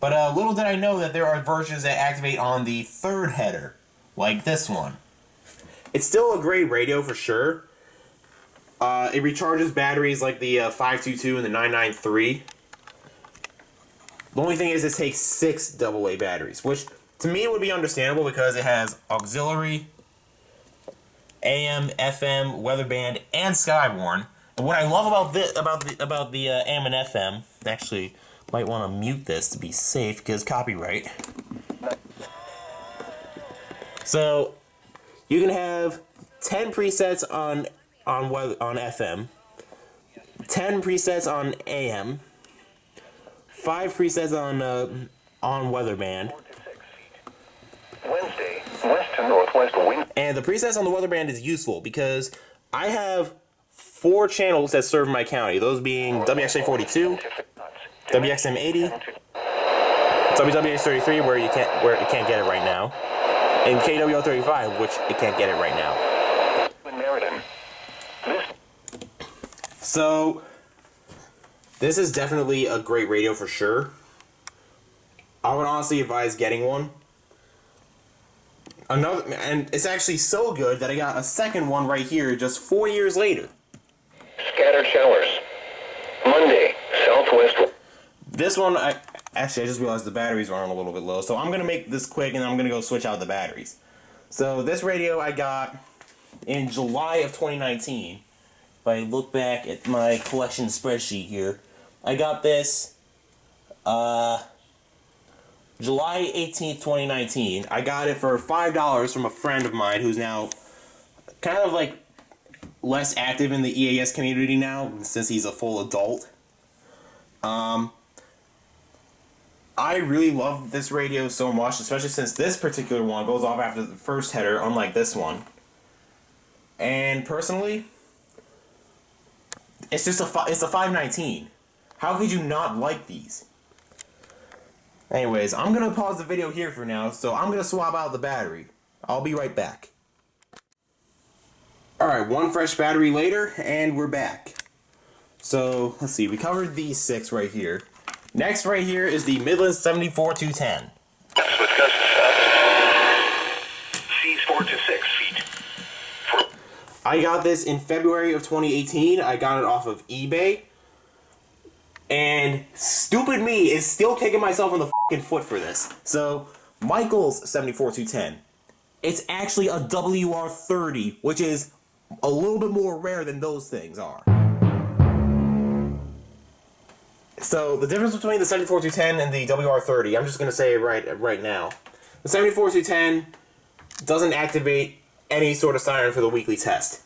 But little did I know that there are versions that activate on the third header, like this one. It's still a great radio for sure. It recharges batteries like the 522 and the 993. The only thing is it takes 6 AA batteries, which to me would be understandable because it has auxiliary, AM, FM, weather band, and Skywarn. And what I love about the AM and FM, actually might want to mute this to be safe because copyright. So you can have 10 presets on FM, 10 presets on AM, 5 presets on weather band. Wednesday, west to northwest, wind. And the presets on the weather band is useful because I have 4 channels that serve my county. Those being WXA42, WXM80, WWH33 where it can't get it right now, and KWO35 which it can't get it right now. So this is definitely a great radio for sure. I would honestly advise getting one. And it's actually so good that I got a second one right here just 4 years later. Scattered showers. Monday, southwest. This one, I just realized the batteries are on a little bit low, so I'm going to make this quick and I'm going to go switch out the batteries. So this radio I got in July of 2019. If I look back at my collection spreadsheet here, I got this July 18th, 2019. I got it for $5 from a friend of mine who's now kind of like less active in the EAS community now since he's a full adult. I really love this radio so much, especially since this particular one goes off after the first header, unlike this one. And personally, it's a 519. How could you not like these? Anyways, I'm going to pause the video here for now, so I'm going to swap out the battery. I'll be right back. Alright, one fresh battery later, and we're back. So, let's see, we covered these 6 right here. Next right here is the Midland 74210. With gusts seas 4 to 6 feet. I got this in February of 2018. I got it off of eBay. And stupid me is still kicking myself in the fucking foot for this. So, Michael's 74210. It's actually a WR30, which is a little bit more rare than those things are. So, the difference between the 74210 and the WR30, I'm just going to say it right now. The 74210 doesn't activate any sort of siren for the weekly test.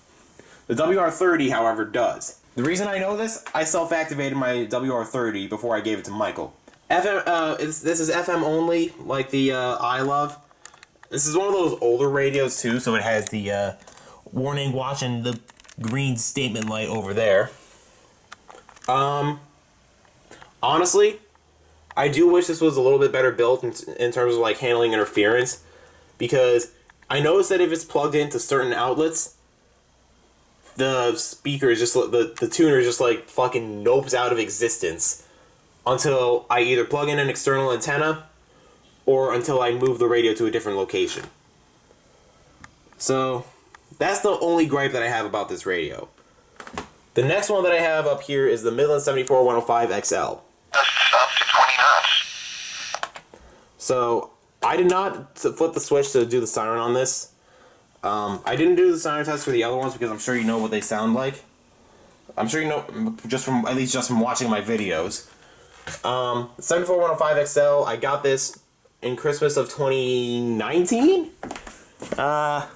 The WR30, however, does. The reason I know this, I self-activated my WR30 before I gave it to Michael. FM, this is FM only, like the I Love. This is one of those older radios too, so it has the warning watch and the green statement light over there. Honestly, I do wish this was a little bit better built in terms of like handling interference, because I noticed that if it's plugged into certain outlets, the speaker is just the tuner just like fucking nopes out of existence until I either plug in an external antenna or until I move the radio to a different location. So that's the only gripe that I have about this radio. The next one that I have up here is the Midland 74105 XL. Up to 20 knots. So I did not flip the switch to do the siren on this. I didn't do the siren test for the other ones because I'm sure you know what they sound like. I'm sure you know at least just from watching my videos. 74105 XL, I got this in Christmas of 2019. I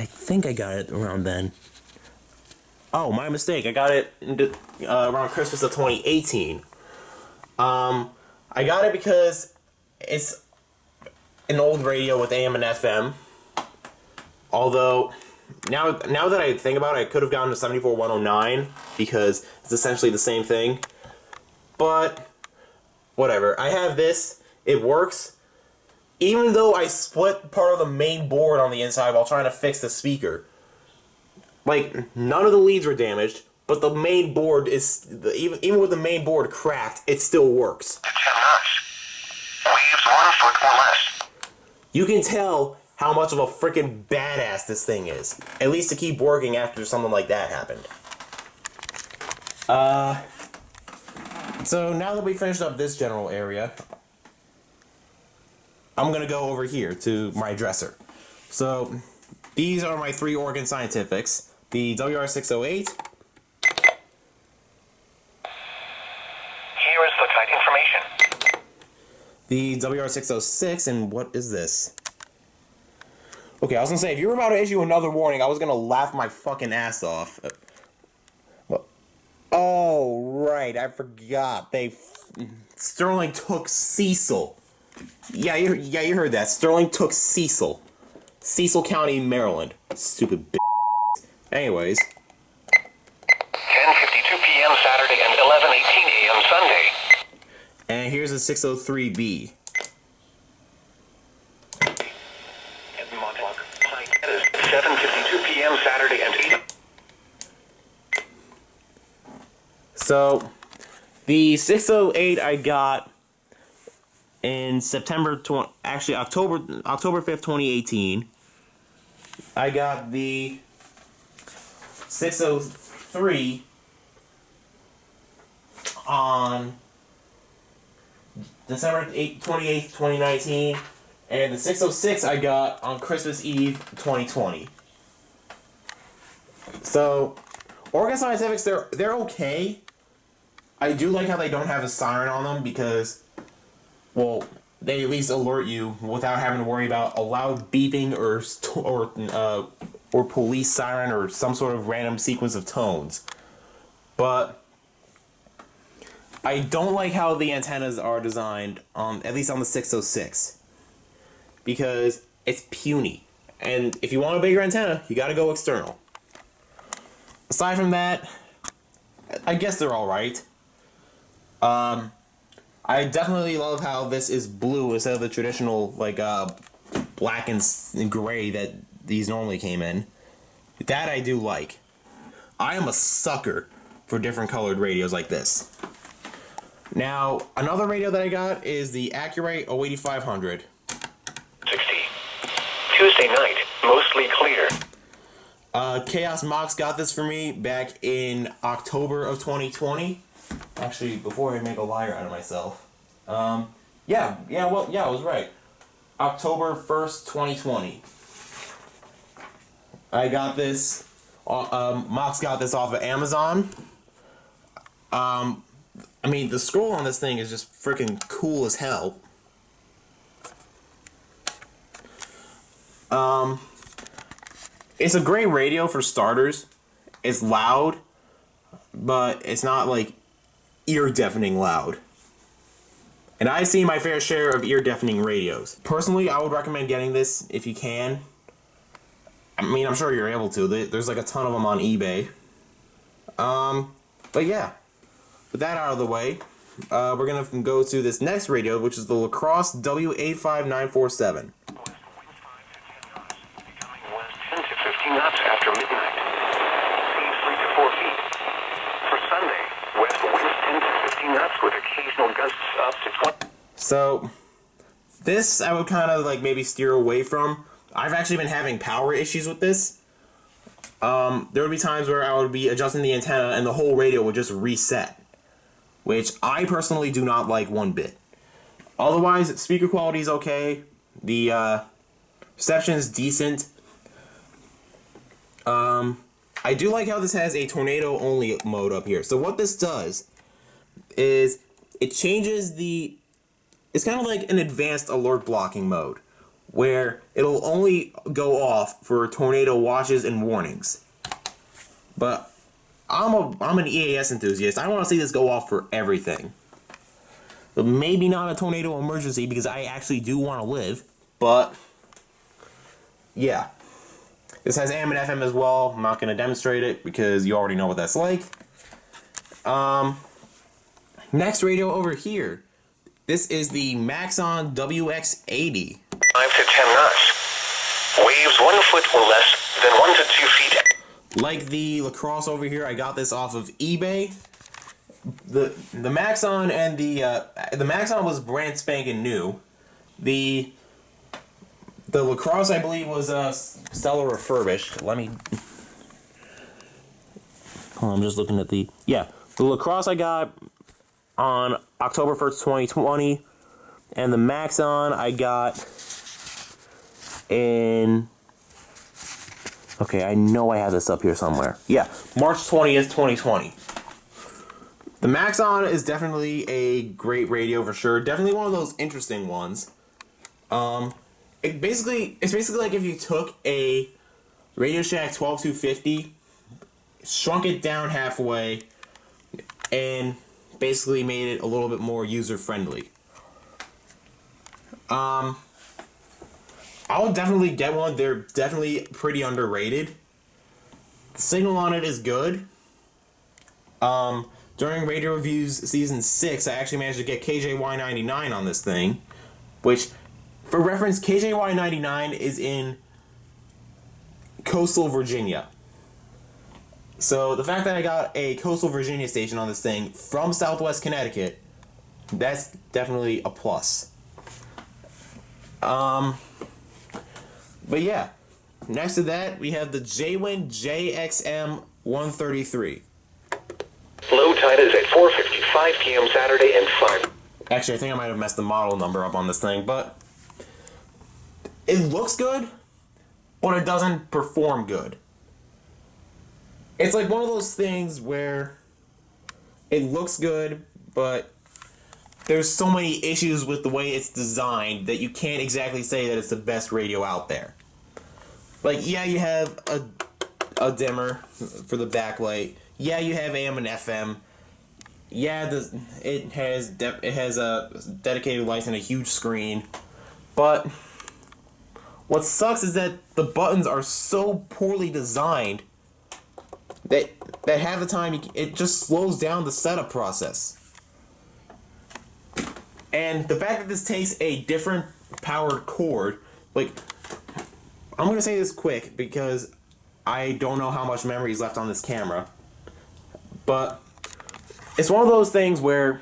think I got it around then. Oh, my mistake. I got it around Christmas of 2018. I got it because it's an old radio with AM and FM. Although, now that I think about it, I could have gotten to 74109 because it's essentially the same thing. But, whatever. I have this. It works. Even though I split part of the main board on the inside while trying to fix the speaker. Like, none of the leads were damaged, but the main board is, even with the main board cracked, it still works. 10 knots. Waves 1 foot or less. You can tell how much of a freaking badass this thing is. At least to keep working after something like that happened. So now that we finished up this general area, I'm gonna go over here to my dresser. So these are my 3 Oregon Scientifics. The WR608. Here is the tight information. The WR606, and what is this? Okay, I was gonna say, if you were about to issue another warning, I was gonna laugh my fucking ass off. Oh, right, I forgot. Sterling took Cecil. Yeah, you heard that. Sterling took Cecil. Cecil County, Maryland. Stupid bitch. Anyways. 10:52 p.m. Saturday and 11:18 a.m. Sunday. And here's a 603B. At Montauk, it is 7:52 p.m. Saturday and 8. So, the 608 I got in October 5th, 2018. I got the 603 on December 28th, 2019, and the 606 I got on Christmas Eve 2020. So, Oregon Scientifics, they're okay. I do like how they don't have a siren on them because, well, they at least alert you without having to worry about a loud beeping or police siren or some sort of random sequence of tones. But I don't like how the antennas are designed at least on the 606, because it's puny, and if you want a bigger antenna, you got to go external. Aside from that, I guess they're all right. I definitely love how this is blue instead of the traditional, like, black and gray that these normally came in. That I do like. I am a sucker for different colored radios like this. Now, another radio that I got is the Accurate 08500. 60. Tuesday night, mostly clear. Chaos Mox got this for me back in October of 2020. Actually, before I make a liar out of myself. I was right. October 1st, 2020. I got this, Mox got this off of Amazon. I mean, the scroll on this thing is just freaking cool as hell. It's a great radio for starters. It's loud, but it's not like ear-deafening loud. And I've seen my fair share of ear-deafening radios. Personally, I would recommend getting this if you can. I mean, I'm sure you're able to. There's like a ton of them on eBay. But yeah, with that out of the way, we're gonna go to this next radio, which is the Lacrosse WX500. knots after midnight. Seas 3 to 4 feet. For Sunday, west winds 10 to 15 knots with occasional gusts up to 20. So, this I would kind of like maybe steer away from. I've actually been having power issues with this. There would be times where I would be adjusting the antenna and the whole radio would just reset, which I personally do not like one bit. Otherwise, speaker quality is okay. The reception is decent. I do like how this has a tornado only mode up here. So what this does is it changes the... It's kind of like an advanced alert blocking mode, where it'll only go off for tornado watches and warnings. But I'm an EAS enthusiast. I want to see this go off for everything. But maybe not a tornado emergency because I actually do want to live. But yeah, this has AM and FM as well. I'm not going to demonstrate it because you already know what that's like. Next radio over here. This is the Maxon WX80. 5 to 10 knots. Waves 1 foot or less than 1 to 2 feet. Like the Lacrosse over here, I got this off of eBay. The Maxon and the Maxon was brand spanking new. The Lacrosse, I believe, was Stellar refurbished. Let me... Oh, I'm just looking at the... Yeah, the Lacrosse I got on October 1st, 2020. And the Maxon I got in... Okay, I know I have this up here somewhere. Yeah, March 20th, 2020. The Maxon is definitely a great radio for sure. Definitely one of those interesting ones. It's basically like if you took a Radio Shack 12250, shrunk it down halfway, and basically made it a little bit more user-friendly. I would definitely get one. They're definitely pretty underrated. The signal on it is good. During Radio Reviews Season 6, I actually managed to get KJY99 on this thing, which, for reference, KJY99 is in coastal Virginia. So the fact that I got a coastal Virginia station on this thing from Southwest Connecticut, that's definitely a plus. But yeah, next to that, we have the Jaywin JXM133. Low tide is at 4:55 p.m. Saturday and 5. Actually, I think I might have messed the model number up on this thing, but it looks good, but it doesn't perform good. It's like one of those things where it looks good, but there's so many issues with the way it's designed that you can't exactly say that it's the best radio out there. Like, yeah, you have a dimmer for the backlight. Yeah, you have AM and FM. Yeah, it has a dedicated lights and a huge screen. But what sucks is that the buttons are so poorly designed that half the time it just slows down the setup process. And the fact that this takes a different powered cord, like, I'm going to say this quick because I don't know how much memory is left on this camera. But it's one of those things where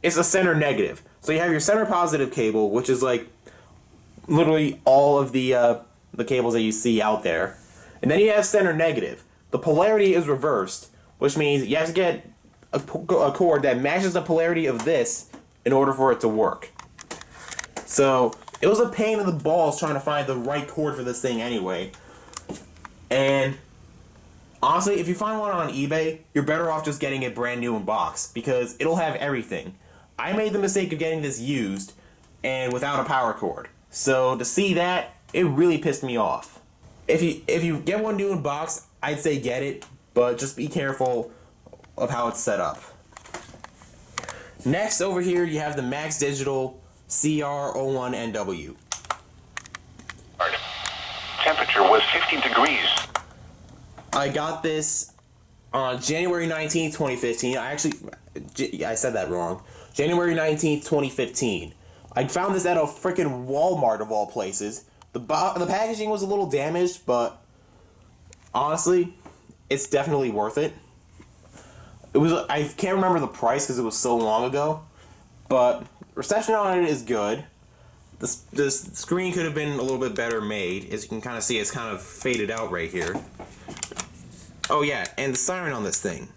it's a center negative. So you have your center positive cable, which is like literally all of the cables that you see out there. And then you have center negative. The polarity is reversed, which means you have to get a cord that matches the polarity of this in order for it to work. So it was a pain in the balls trying to find the right cord for this thing anyway. And honestly, if you find one on eBay, you're better off just getting it brand new in box because it'll have everything. I made the mistake of getting this used and without a power cord. So to see that, it really pissed me off. If you get one new in box, I'd say get it, but just be careful of how it's set up. Next over here, you have the Max Digital CR01NW. Temperature was 50 degrees. I got this on January 19th, 2015. I said that wrong. January 19th, 2015. I found this at a freaking Walmart of all places. The packaging was a little damaged, but honestly, it's definitely worth it. I can't remember the price because it was so long ago, but reception on it is good. The screen could have been a little bit better made. As you can kind of see, it's kind of faded out right here. Oh yeah, and the siren on this thing.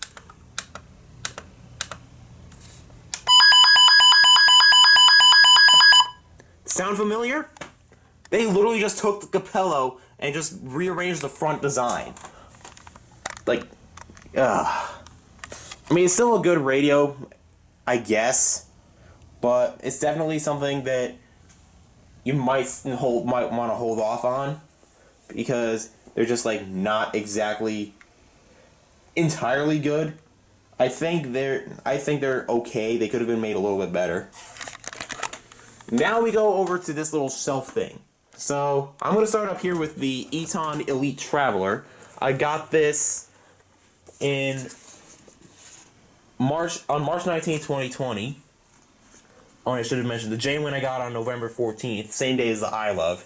Sound familiar? They literally just took the Capello and just rearranged the front design. Like, I mean, it's still a good radio, I guess, but it's definitely something that you might want to hold off on because they're just like not exactly entirely good. I think they're okay. They could have been made a little bit better. Now we go over to this little shelf thing. So I'm gonna start up here with the Eton Elite Traveler. I got this on March 19, 2020. Oh, I should have mentioned the Jaywin I got on November 14th, same day as the I Love.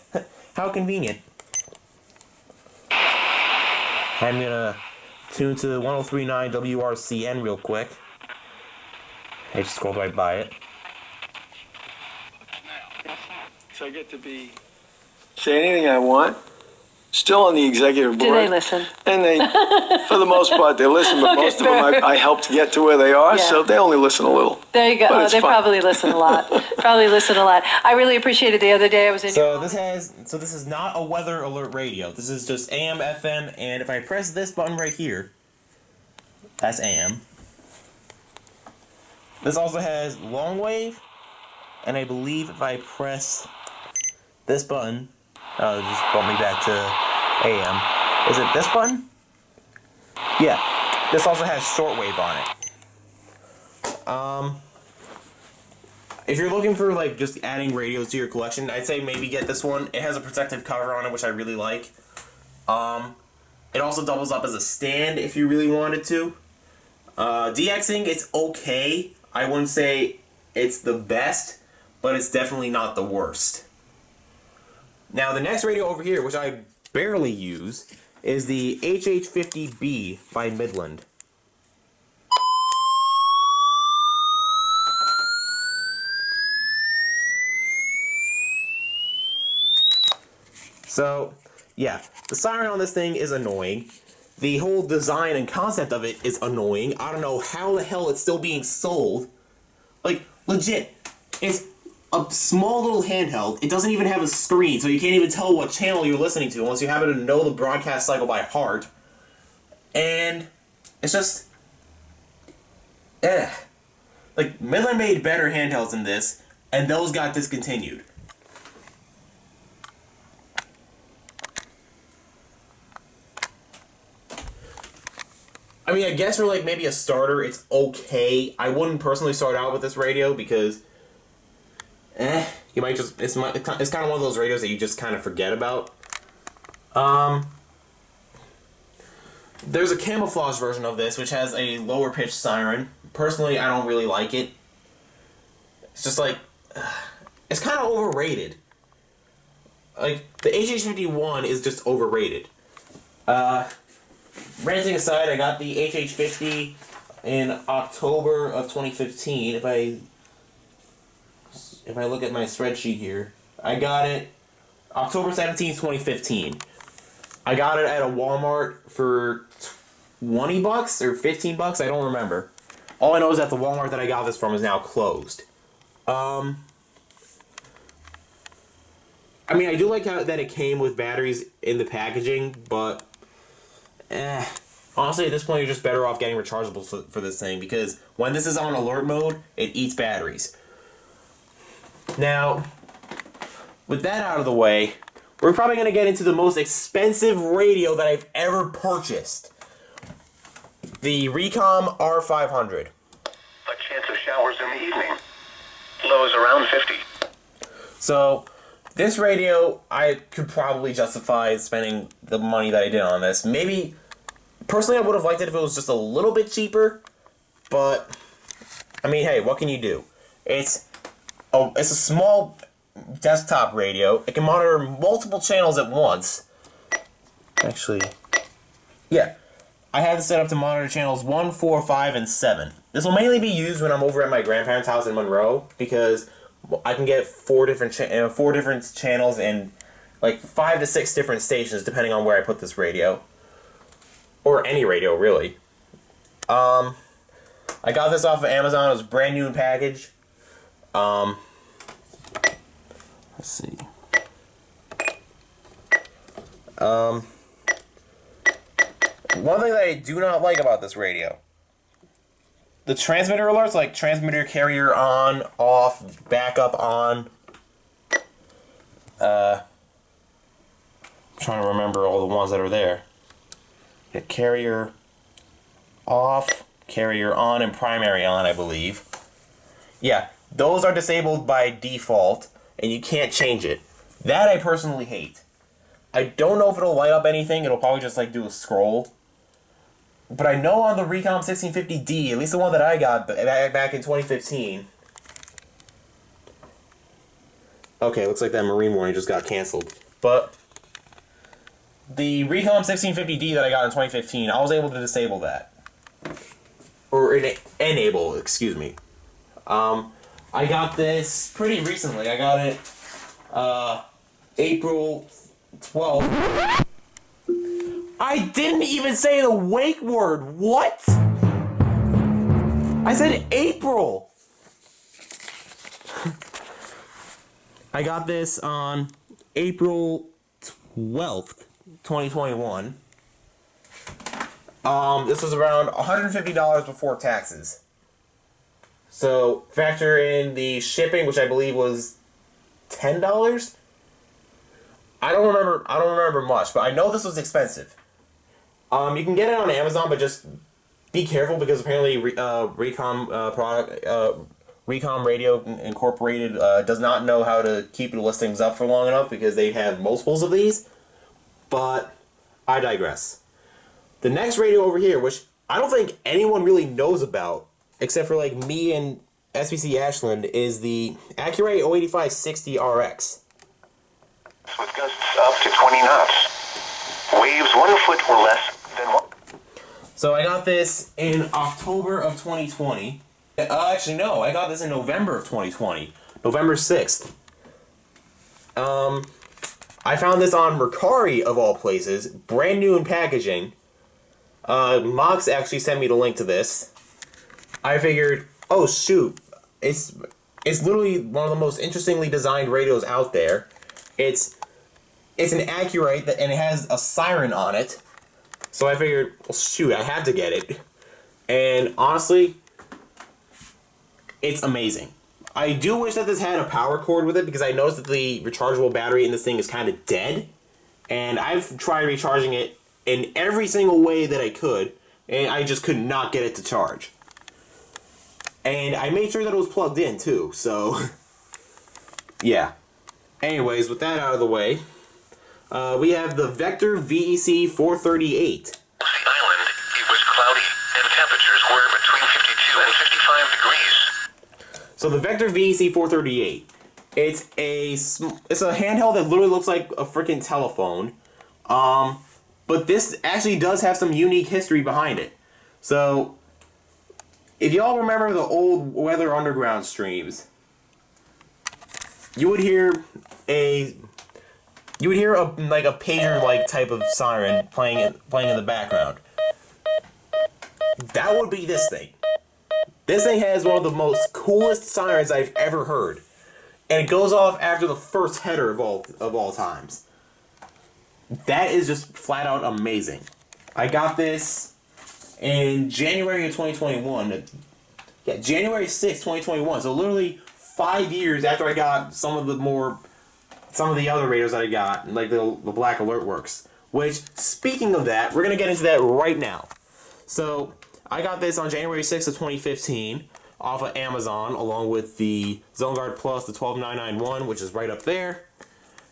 How convenient. I'm gonna tune to 1039 WRCN real quick. I just scrolled right by it. So I get to say anything I want. Still on the executive board. Do they listen? And they, for the most part, they listen, but Okay, most of them I helped get to where they are, so they only listen a little. There you go. But Oh, it's they fun. probably listen a lot. I really appreciated the other day I was in. So this is not a weather alert radio. This is just AM, FM, and if I press this button right here, that's AM. This also has long wave, and I believe if I press this button, oh, just brought me back to AM. Is it this button? Yeah. This also has shortwave on it. If you're looking for like just adding radios to your collection, I'd say maybe get this one. It has a protective cover on it, which I really like. It also doubles up as a stand if you really wanted to. DXing, it's okay. I wouldn't say it's the best, but it's definitely not the worst. Now the next radio over here, which I barely use, is the HH50B by Midland. So, yeah, the siren on this thing is annoying. The whole design and concept of it is annoying. I don't know how the hell it's still being sold. Like, legit, it's a small little handheld. It doesn't even have a screen, so you can't even tell what channel you're listening to unless you happen to know the broadcast cycle by heart. And it's just, like, Midland made better handhelds than this, and those got discontinued. I mean, I guess for like maybe a starter, it's okay. I wouldn't personally start out with this radio because, you might just, it's kind of one of those radios that you just kind of forget about. There's a camouflage version of this which has a lower pitched siren. Personally, I don't really like it. It's just like, it's kind of overrated. Like, the HH51 is just overrated. Ranting aside, I got the HH50 in October of 2015. If I look at my spreadsheet here, I got it October 17th, 2015. I got it at a Walmart for $20 or $15. I don't remember. All I know is that the Walmart that I got this from is now closed. I mean, I do like that it came with batteries in the packaging, but honestly, at this point, you're just better off getting rechargeables for this thing, because when this is on alert mode, it eats batteries. Now, with that out of the way, we're probably going to get into the most expensive radio that I've ever purchased. The Recon R500. A chance of showers in the evening. Lows around 50. So, this radio, I could probably justify spending the money that I did on this. Maybe, personally, I would have liked it if it was just a little bit cheaper, but, I mean, hey, what can you do? It's a small desktop radio. It can monitor multiple channels at once. Actually, Yeah. I have this set up to monitor channels 1, 4, 5, and 7. This will mainly be used when I'm over at my grandparents' house in Monroe, because I can get four different channels and like 5 to 6 different stations depending on where I put this radio. Or any radio, really. I got this off of Amazon. It was brand new in package. Let's see. One thing that I do not like about this radio, the transmitter alerts, like transmitter carrier on, off, backup on. I'm trying to remember all the ones that are there. The carrier off, carrier on, and primary on, I believe. Yeah, those are disabled by default, and you can't change it. That I personally hate. I don't know if it'll light up anything. It'll probably just like do a scroll. But I know on the Recon R1650D, at least the one that I got back in 2015. Okay, looks like that Marine warning just got canceled. But the Recon R1650D that I got in 2015, I was able to disable that. Or enable, excuse me. I got this pretty recently. I got it April 12th. I didn't even say the wake word. What? I said April. I got this on April 12th, 2021. This was around $150 before taxes. So factor in the shipping, which I believe was $10. I don't remember much, but I know this was expensive. You can get it on Amazon, but just be careful because apparently Recon Radio Incorporated does not know how to keep the listings up for long enough because they have multiples of these. But I digress. The next radio over here, which I don't think anyone really knows about, except for like me and SBC Ashland, is the Accurate 08560RX. With gusts up to 20 knots. Waves 1 foot or less than 1. So I got this in October of 2020. Actually, no, I got this in November of 2020. November 6th. I found this on Mercari, of all places. Brand new in packaging. Mox actually sent me the link to this. I figured, oh shoot, it's literally one of the most interestingly designed radios out there. It's an Accurate and it has a siren on it. So I figured, well, shoot, I had to get it. And honestly, it's amazing. I do wish that this had a power cord with it because I noticed that the rechargeable battery in this thing is kind of dead. And I've tried recharging it in every single way that I could, and I just could not get it to charge. And I made sure that it was plugged in too, so yeah. Anyways, with that out of the way, we have the Vector VEC438. Island, it was cloudy, and temperatures were between 52 and 55 degrees. So the Vector VEC438, it's a handheld that literally looks like a freaking telephone. But this actually does have some unique history behind it. So, if y'all remember the old Weather Underground streams, you would hear a pager-like type of siren playing in the background. That would be this thing. This thing has one of the most coolest sirens I've ever heard, and it goes off after the first header of all times. That is just flat out amazing. I got this in January of 2021. Yeah, January 6th, 2021. So literally 5 years after I got some of the other radios that I got, like the Black Alert Works. Which, speaking of that, we're gonna get into that right now. So I got this on January 6th of 2015 off of Amazon, along with the Zone Guard Plus, the 12991, which is right up there,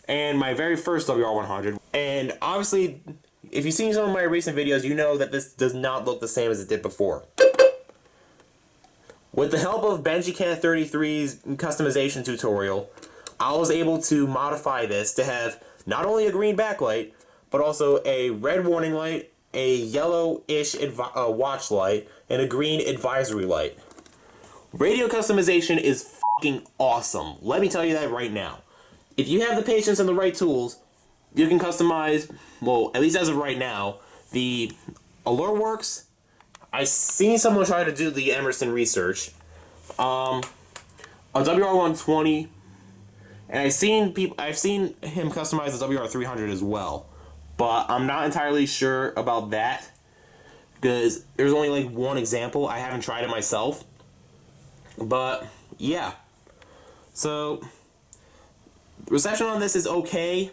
and my very first WR100. And obviously, if you've seen some of my recent videos, you know that this does not look the same as it did before. With the help of BenjiCat33's customization tutorial, I was able to modify this to have not only a green backlight, but also a red warning light, a yellowish watch light, and a green advisory light. Radio customization is fucking awesome. Let me tell you that right now. If you have the patience and the right tools, you can customize, well, at least as of right now, the alert works. I've seen someone try to do the Emerson research. A WR120, and I've seen him customize the WR300 as well. But I'm not entirely sure about that, because there's only like one example. I haven't tried it myself. But yeah. So reception on this is okay.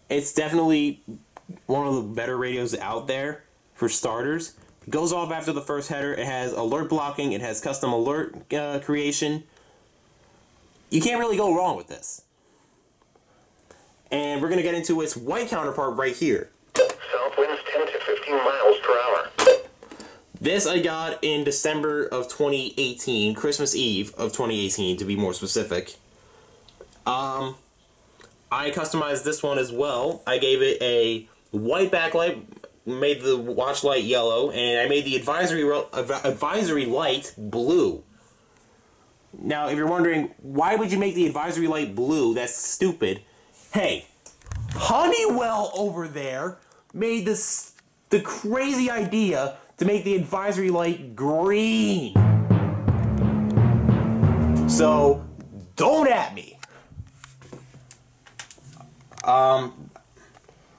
It's definitely one of the better radios out there for starters. It goes off after the first header. It has alert blocking. It has custom alert creation. You can't really go wrong with this. And we're going to get into its white counterpart right here. South winds 10 to 15 miles per hour. This I got in December of 2018, Christmas Eve of 2018 to be more specific. I customized this one as well. I gave it a white backlight, made the watch light yellow, and I made the advisory light blue. Now, if you're wondering, why would you make the advisory light blue? That's stupid. Hey, Honeywell over there made the crazy idea to make the advisory light green. So, don't at me.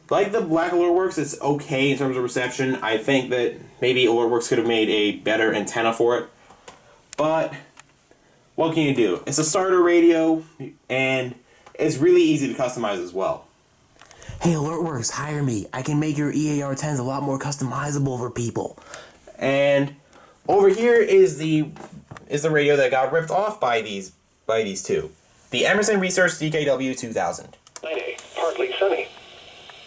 Like the Black AlertWorks, it's okay in terms of reception. I think that maybe AlertWorks could have made a better antenna for it. But what can you do? It's a starter radio, and it's really easy to customize as well. Hey, AlertWorks, hire me. I can make your EAR-10s a lot more customizable for people. And over here is the radio that got ripped off by these two. The Emerson Research DKW 2000. Friday, partly sunny.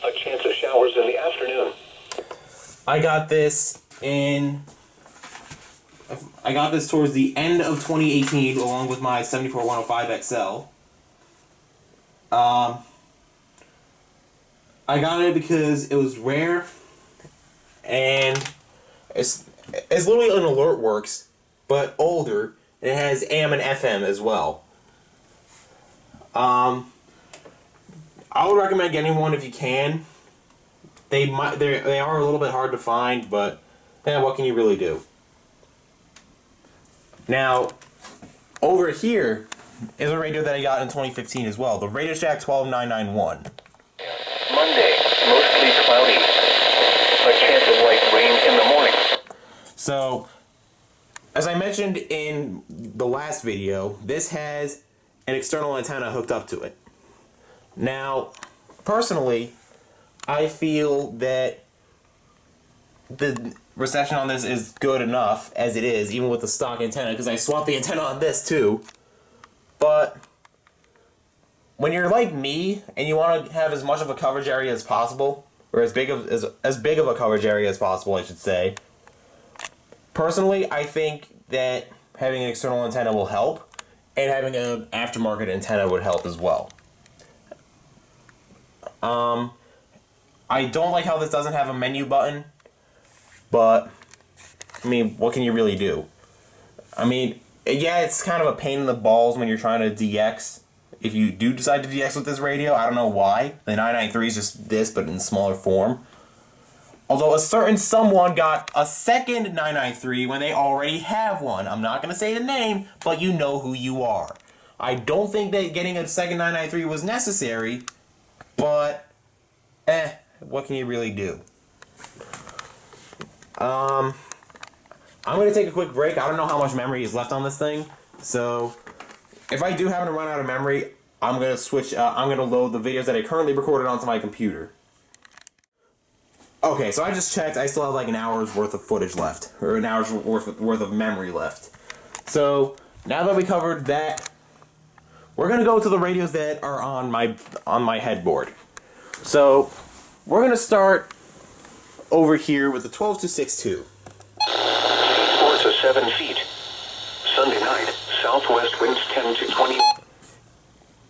A chance of showers in the afternoon. I got this towards the end of 2018 along with my 74105 XL. I got it because it was rare, and it's literally an AlertWorks, but older, and it has AM and FM as well. I would recommend getting one if you can. They are a little bit hard to find, but what can you really do? Now, over here is a radio that I got in 2015 as well, the Radio Shack 12991. Monday, mostly cloudy. A chance of light rain in the morning. So, as I mentioned in the last video, this has an external antenna hooked up to it. Now, personally, I feel that the reception on this is good enough as it is, even with the stock antenna, because I swapped the antenna on this too. But when you're like me and you want to have as much of a coverage area as possible, or as big of a coverage area as possible, I should say, personally, I think that having an external antenna will help, and having an aftermarket antenna would help as well. I don't like how this doesn't have a menu button, but, I mean, what can you really do? I mean, yeah, it's kind of a pain in the balls when you're trying to DX. If you do decide to DX with this radio, I don't know why. The 993 is just this, but in smaller form. Although a certain someone got a second 993 when they already have one. I'm not going to say the name, but you know who you are. I don't think that getting a second 993 was necessary, but, what can you really do? I'm going to take a quick break. I don't know how much memory is left on this thing, so if I do happen to run out of memory, I'm going to switch, I'm going to load the videos that I currently recorded onto my computer. Okay, so I just checked. I still have like an hour's worth of footage left, or an hour's worth of memory left. So now that we covered that, we're gonna go to the radios that are on my headboard. So we're gonna start over here with the 12262. 4 to 7 feet. Sunday night, southwest winds 10 to 20.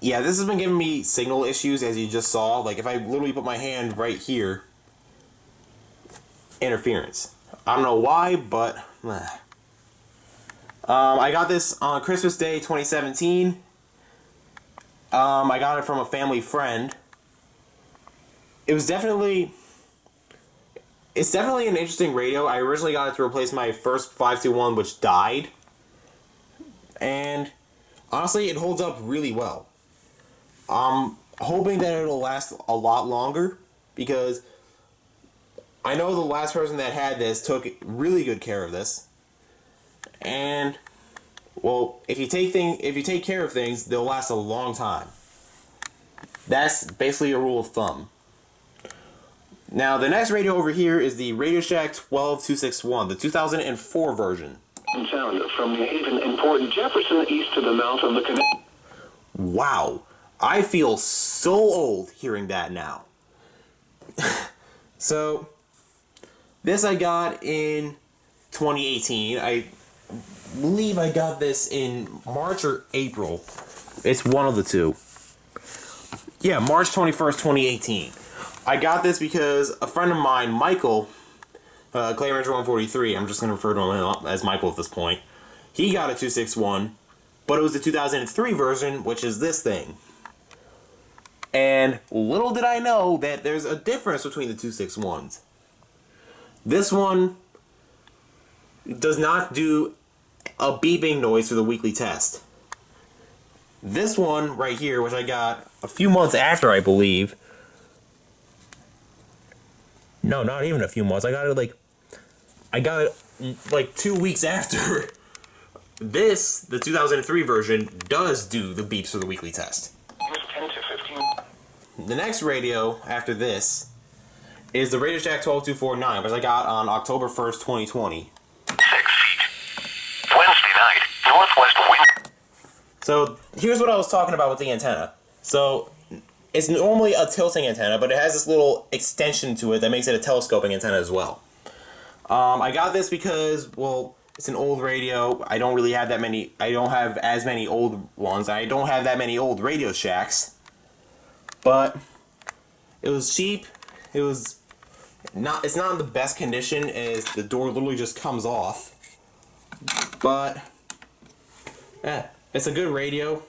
Yeah, this has been giving me signal issues, as you just saw. Like if I literally put my hand right here, interference. I don't know why, but I got this on Christmas Day 2017. I got it from a family friend. It's definitely an interesting radio. I originally got it to replace my first 521, which died. And honestly, it holds up really well. I'm hoping that it'll last a lot longer, because I know the last person that had this took really good care of this. And well, if you take care of things, they'll last a long time. That's basically a rule of thumb. Now, the next radio over here is the Radio Shack 12261, the 2004 version. Sound from New Haven and Port Jefferson east to the mouth of the canal. Wow, I feel so old hearing that now. So, this I got in 2018. I believe I got this in March or April. It's one of the two. Yeah, March 21st, 2018. I got this because a friend of mine, Michael, Clay Ranger 143, I'm just going to refer to him as Michael at this point, he got a 261, but it was the 2003 version, which is this thing. And little did I know that there's a difference between the 261s. This one does not do a beeping noise for the weekly test. This one right here, which I got a few months after, I believe. No, not even a few months. I got it like 2 weeks after. This, the 2003 version, does do the beeps for the weekly test. 10 to 15. The next radio after this is the Radio Shack 12249, which I got on October 1st, 2020. 6 feet. Wednesday night, northwest wind. So here's what I was talking about with the antenna. So it's normally a tilting antenna, but it has this little extension to it that makes it a telescoping antenna as well. I got this because, well, it's an old radio. I don't really have that many. I don't have as many old ones. I don't have that many old Radio Shacks. But it was cheap. It was not. It's not in the best condition, as the door literally just comes off. But yeah, it's a good radio.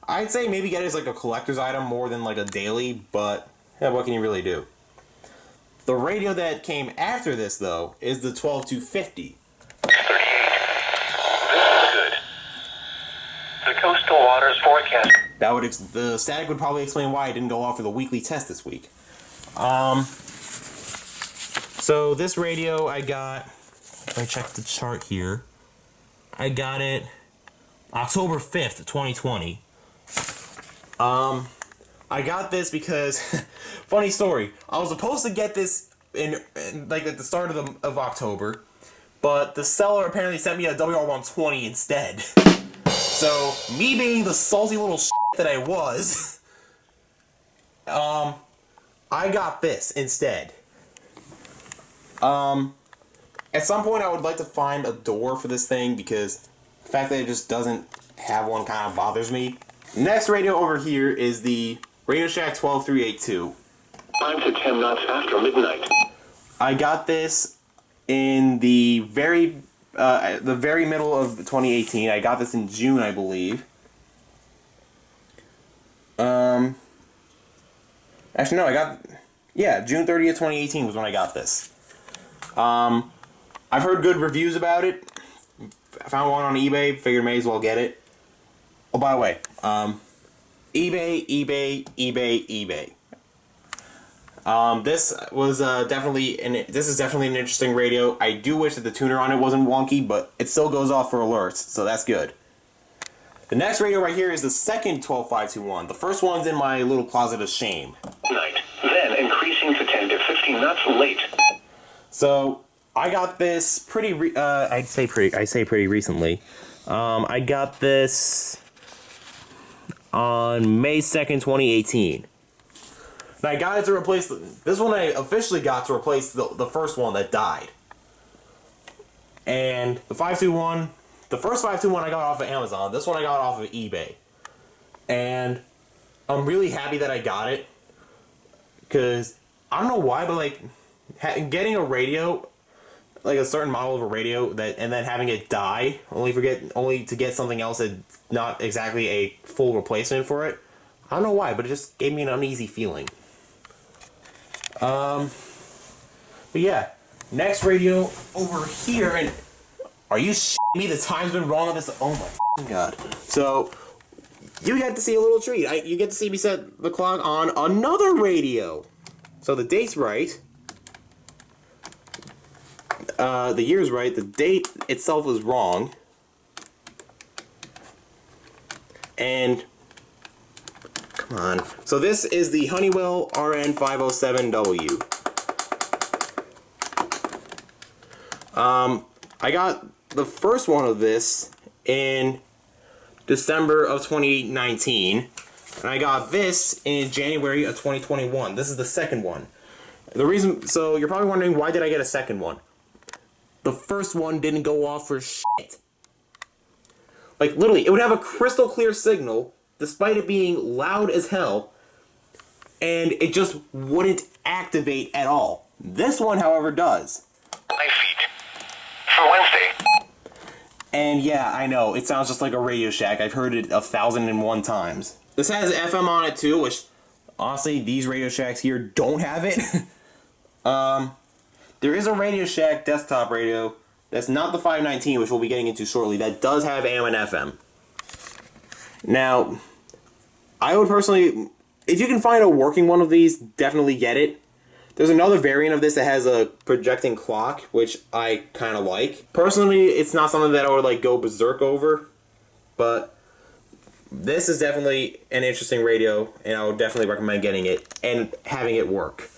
I'd say maybe get it as like a collector's item more than like a daily, but yeah, what can you really do? The radio that came after this, though, is the 12250. 38. This is good. The coastal waters forecast. The static would probably explain why I didn't go off for the weekly test this week. So this radio I got, if I check the chart here, I got it October 5th, 2020. I got this because, funny story, I was supposed to get this in like at the start of October, but the seller apparently sent me a WR120 instead. So, me being the salty little shit that I was, I got this instead. At some point I would like to find a door for this thing, because the fact that it just doesn't have one kind of bothers me. Next radio over here is the Radio Shack 12382. 5 to 10 knots after midnight. I got this in the very middle of 2018. I got this in June, I believe. Actually, no, June 30th, 2018 was when I got this. I've heard good reviews about it. I found one on eBay, figured may as well get it. Oh, by the way, eBay. This is definitely an interesting radio. I do wish that the tuner on it wasn't wonky, but it still goes off for alerts, so that's good. The next radio right here is the second 12521. The first one's in my little closet of shame. Night. Then increasing to 10 to 15 knots late. So I got this I say pretty recently. I got this on May 2nd, 2018. And I got it to replace this one. I officially got to replace the first one that died. And the 521, the first 521 I got off of Amazon. This one I got off of eBay. And I'm really happy that I got it, because I don't know why, but like getting a radio, like a certain model of a radio, and then having it die only to get something else that's not exactly a full replacement for it. I don't know why, but it just gave me an uneasy feeling. But yeah, next radio over here, and are you shitting me? The time's been wrong on this. Oh my f***ing god! So you get to see a little treat. You get to see me set the clock on another radio. So the date's right. The year's right. The date itself was wrong. And come on. So this is the Honeywell RN507W. I got the first one of this in December of 2019, and I got this in January of 2021. This is the second one. The reason, so you're probably wondering, why did I get a second one? The first one didn't go off for shit. Like, literally, it would have a crystal clear signal, despite it being loud as hell, and it just wouldn't activate at all. This one, however, does. 9 feet. For Wednesday. And yeah, I know, it sounds just like a Radio Shack. I've heard it 1,001 times. This has FM on it too, which, honestly, these Radio Shacks here don't have it. There is a Radio Shack desktop radio that's not the 519, which we'll be getting into shortly, that does have AM and FM. Now, I would personally, if you can find a working one of these, definitely get it. There's another variant of this that has a projecting clock, which I kind of like. Personally, it's not something that I would like go berserk over, but this is definitely an interesting radio, and I would definitely recommend getting it and having it work.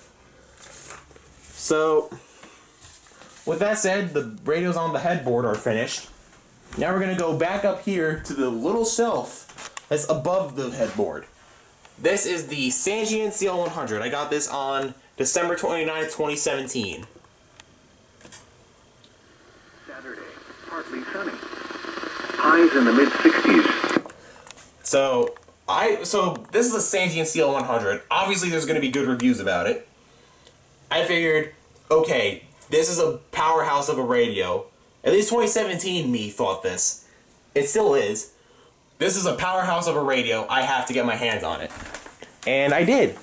So, with that said, the radios on the headboard are finished. Now we're going to go back up here to the little shelf that's above the headboard. This is the Sangean CL100. I got this on December 29th, 2017. Saturday, partly sunny. Highs in the mid-60s. So this is a Sangean CL100. Obviously, there's going to be good reviews about it. I figured, okay, this is a powerhouse of a radio. At least 2017 me thought this. It still is. This is a powerhouse of a radio. I have to get my hands on it. And I did.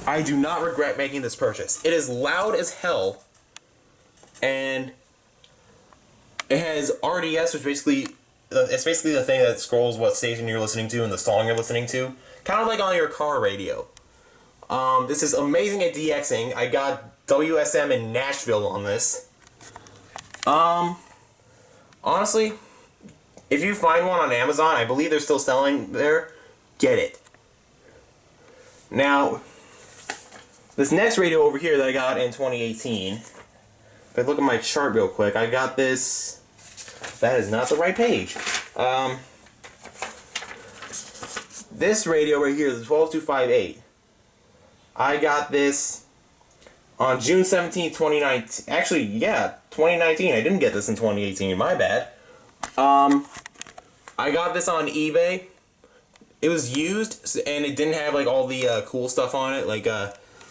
I do not regret making this purchase. It is loud as hell. And it has RADIOS, which basically, it's basically the thing that scrolls what station you're listening to and the song you're listening to. Kind of like on your car radio. This is amazing at DXing. I got WSM in Nashville on this. Honestly, if you find one on Amazon, I believe they're still selling there, get it. Now, this next radio over here that I got in 2018, if I look at my chart real quick, I got this, that is not the right page. This radio right here, the 12258, I got this on June 17th, 2019. Actually, yeah, 2019. I didn't get this in 2018. My bad. I got this on eBay. It was used, and it didn't have like all the cool stuff on it. Like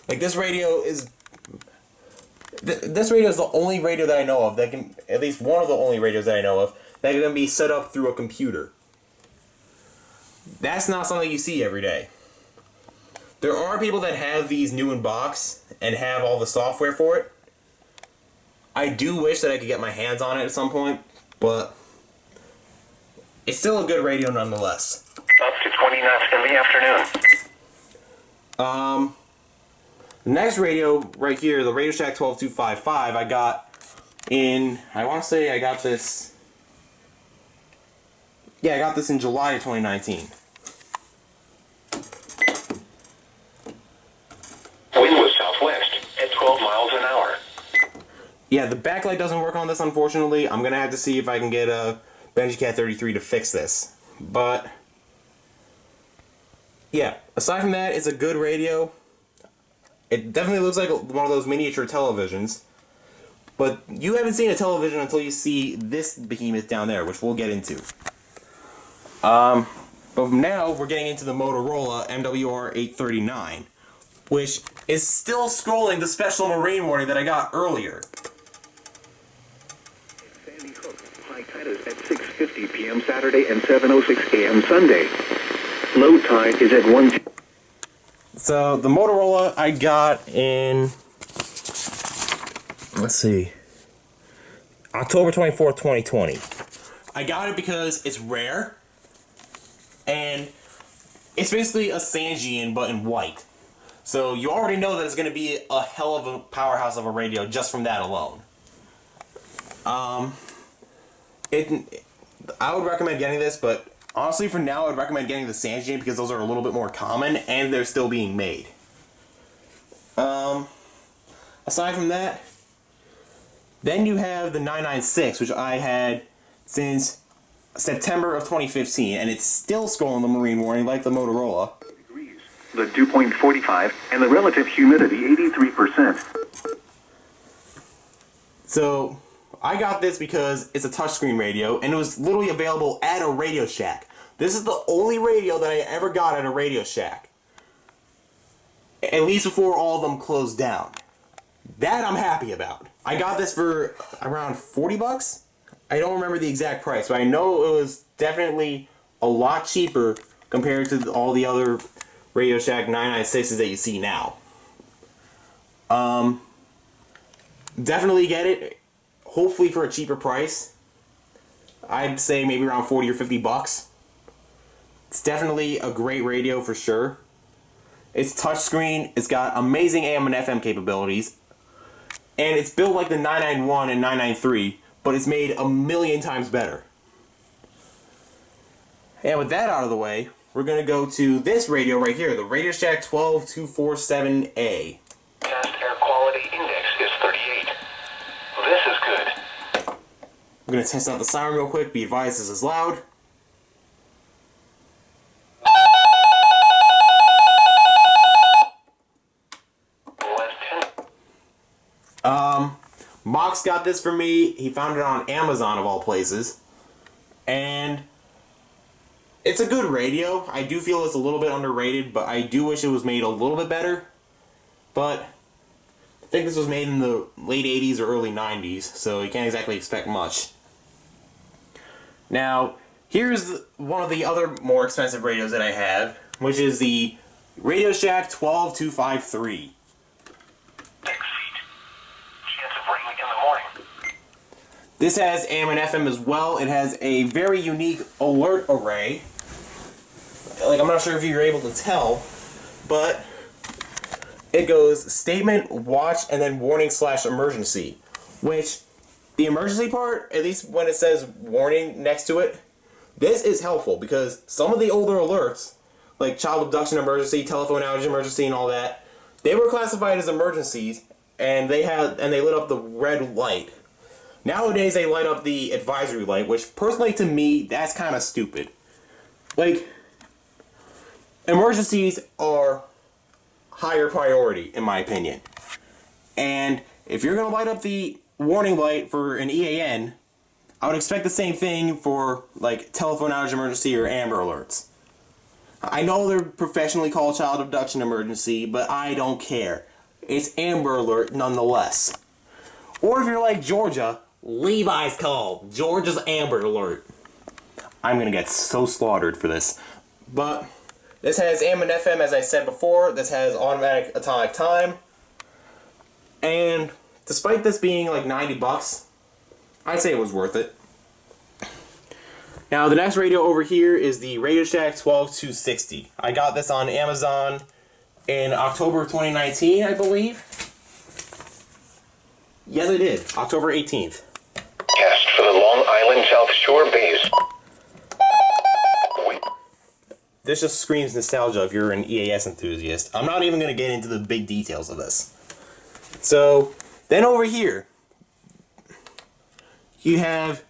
this radio is. This radio is the only radio that I know of that can, at least one of the only radios that I know of that can be set up through a computer. That's not something you see every day. There are people that have these new in box and have all the software for it. I do wish that I could get my hands on it at some point, but it's still a good radio nonetheless. Up to 20 knots in the afternoon. The next radio right here, the Radio Shack 12255, I got in, I want to say I got this, yeah, I got this in July of 2019. Wind was southwest at 12 miles an hour. Yeah, the backlight doesn't work on this, unfortunately. I'm going to have to see if I can get a BenjiCat 33 to fix this. But, yeah, aside from that, it's a good radio. It definitely looks like one of those miniature televisions. But you haven't seen a television until you see this behemoth down there, which we'll get into. But now, we're getting into the Motorola MWR839. which is still scrolling the special marine warning that I got earlier. Sandy Hook, high tide is at 6:50 p.m. Saturday and 7:06 a.m. Sunday. Low tide is at 1. So the Motorola I got in, let's see, October 24th, 2020. I got it because it's rare, and it's basically a Sangean but in white. So you already know that it's going to be a hell of a powerhouse of a radio just from that alone. I would recommend getting this, but honestly for now I would recommend getting the Sangean because those are a little bit more common and they're still being made. Aside from that, then you have the 996, which I had since September of 2015, and it's still scrolling the marine warning like the Motorola. The dew point 45 and the relative humidity 83%. So I got this because it's a touchscreen radio, and it was literally available at a Radio Shack. This is the only radio that I ever got at a Radio Shack. At least before all of them closed down. That I'm happy about. I got this for around 40 bucks. I don't remember the exact price, but I know it was definitely a lot cheaper compared to all the other Radio Shack 996s that you see now. Definitely get it. Hopefully for a cheaper price. I'd say maybe around 40 or 50 bucks. It's definitely a great radio for sure. It's touchscreen, it's got amazing AM and FM capabilities, and it's built like the 991 and 993, but it's made a million times better. And with that out of the way, we're going to go to this radio right here, the Radio Shack 12247A. Test air quality index is 38. This is good. I'm going to test out the siren real quick. Be advised, this is loud. Mox got this for me. He found it on Amazon of all places. And it's a good radio. I do feel it's a little bit underrated, but I do wish it was made a little bit better. But I think this was made in the late 80s or early 90s, so you can't exactly expect much. Now, here's one of the other more expensive radios that I have, which is the Radio Shack 12253. This has AM and FM as well. It has a very unique alert array. Like, I'm not sure if you're able to tell, but it goes statement, watch, and then warning / emergency. Which, the emergency part, at least when it says warning next to it, this is helpful because some of the older alerts, like child abduction emergency, telephone outage emergency, and all that, they were classified as emergencies, and they lit up the red light. Nowadays, they light up the advisory light, which personally to me, that's kind of stupid. Like, emergencies are higher priority, in my opinion. And if you're going to light up the warning light for an EAN, I would expect the same thing for, like, telephone outage emergency or Amber Alerts. I know they're professionally called child abduction emergency, but I don't care. It's Amber Alert nonetheless. Or if you're like Georgia, Levi's called. Georgia's Amber Alert. I'm going to get so slaughtered for this. But this has AM and FM, as I said before. This has automatic atomic time. And despite this being like 90 bucks, I'd say it was worth it. Now, the next radio over here is the Radio Shack 12260. I got this on Amazon in October of 2019, I believe. Yes, I did. October 18th. Test for the Long Island South Shore base. This just screams nostalgia if you're an EAS enthusiast. I'm not even going to get into the big details of this. So, then over here, you have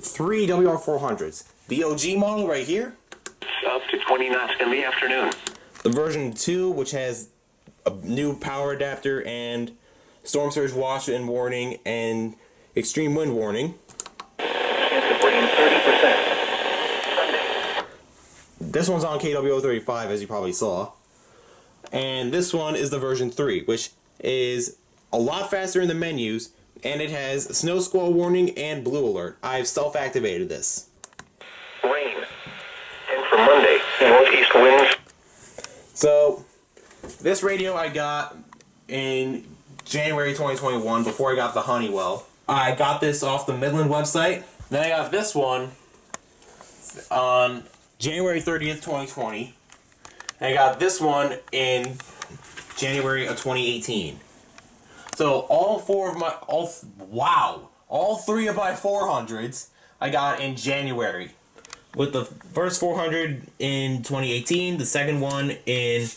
3 WR400s. The OG model right here. Up to 20 knots in the afternoon. The version 2, which has a new power adapter and storm surge watch and warning and extreme wind warning. Chance of rain 30%. This one's on KWO35, as you probably saw. And this one is the version 3, which is a lot faster in the menus, and it has snow squall warning and blue alert. I've self-activated this. Rain. And for Monday, northeast winds. So, this radio I got in January 2021, before I got the Honeywell. I got this off the Midland website. Then I got this one on January 30th, 2020. And I got this one in January of 2018. So all three of my 400s I got in January. With the first 400 in 2018, the second one in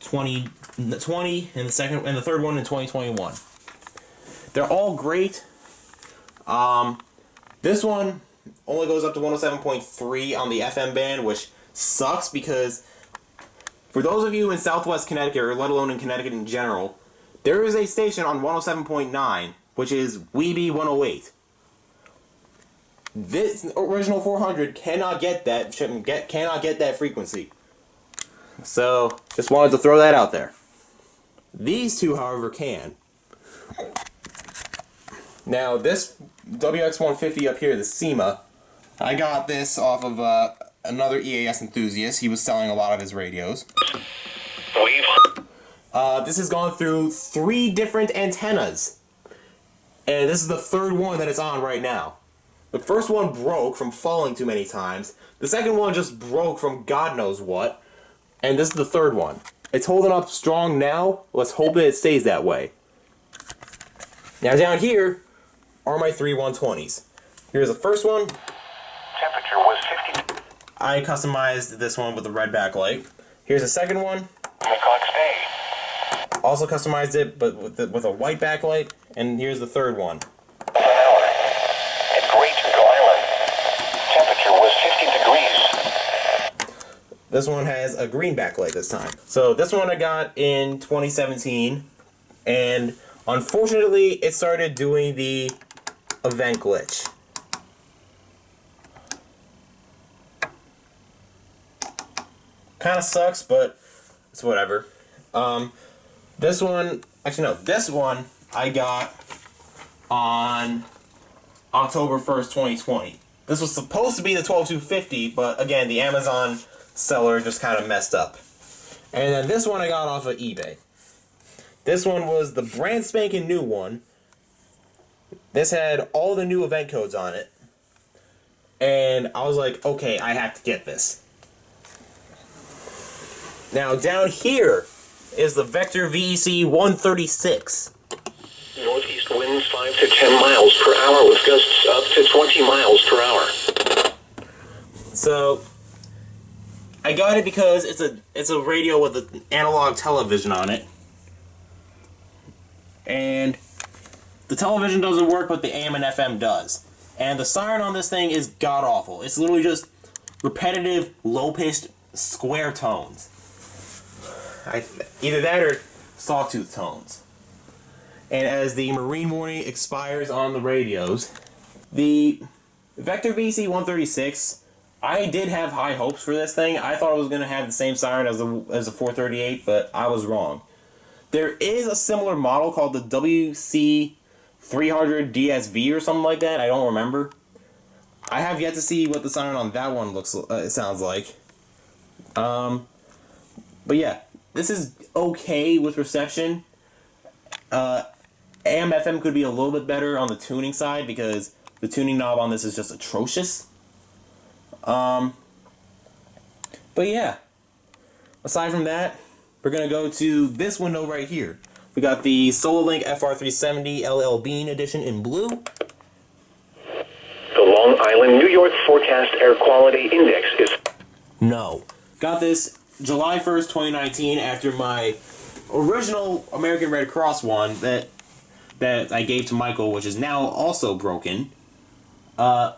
2020, and the third one in 2021. They're all great. This one only goes up to 107.3 on the FM band, which sucks because for those of you in Southwest Connecticut, or let alone in Connecticut in general, there is a station on 107.9, which is Weeby 108. This original 400 cannot get that frequency. So, just wanted to throw that out there. These two, however, can. Now, this WX150 up here, the SEMA, I got this off of another EAS enthusiast. He was selling a lot of his radios. This has gone through 3 different antennas. And this is the third one that it's on right now. The first one broke from falling too many times. The second one just broke from God knows what. And this is the third one. It's holding up strong now. Let's hope that it stays that way. Now down here are my 3 120s. Here's the first one. Temperature was 50. I customized this one with the red backlight. Here's the second one. O'clock stay. Also customized it, but with a white backlight. And here's the third one. An hour. At Great Turtle Island. Temperature was 50 degrees. This one has a green backlight this time. So this one I got in 2017, and unfortunately it started doing the event glitch. Kind of sucks, but it's whatever. This one I got on October 1st, 2020. This was supposed to be the 12250, but again, the Amazon seller just kind of messed up. And then this one I got off of eBay. This one was the brand spanking new one. This had all the new event codes on it. And I was like, okay, I have to get this. Now down here is the Vector VEC 136. Northeast winds 5 to 10 miles per hour with gusts up to 20 miles per hour. So I got it because it's a radio with an analog television on it. And the television doesn't work, but the AM and FM does. And the siren on this thing is god-awful. It's literally just repetitive, low-pitched, square tones. Either that or sawtooth tones. And as the marine warning expires on the radios, the Vector VC 136, I did have high hopes for this thing. I thought it was going to have the same siren as the 438, but I was wrong. There is a similar model called the WC300 DSV or something like that. I don't remember. I have yet to see what the siren on that one sounds like. But yeah, this is okay with reception. AM FM could be a little bit better on the tuning side because the tuning knob on this is just atrocious. But yeah, aside from that, we're gonna go to this window right here. We got the SolarLink FR370 LL Bean edition in blue. The Long Island, New York Forecast Air Quality Index is... No. Got this July 1st, 2019 after my original American Red Cross one that I gave to Michael, which is now also broken. The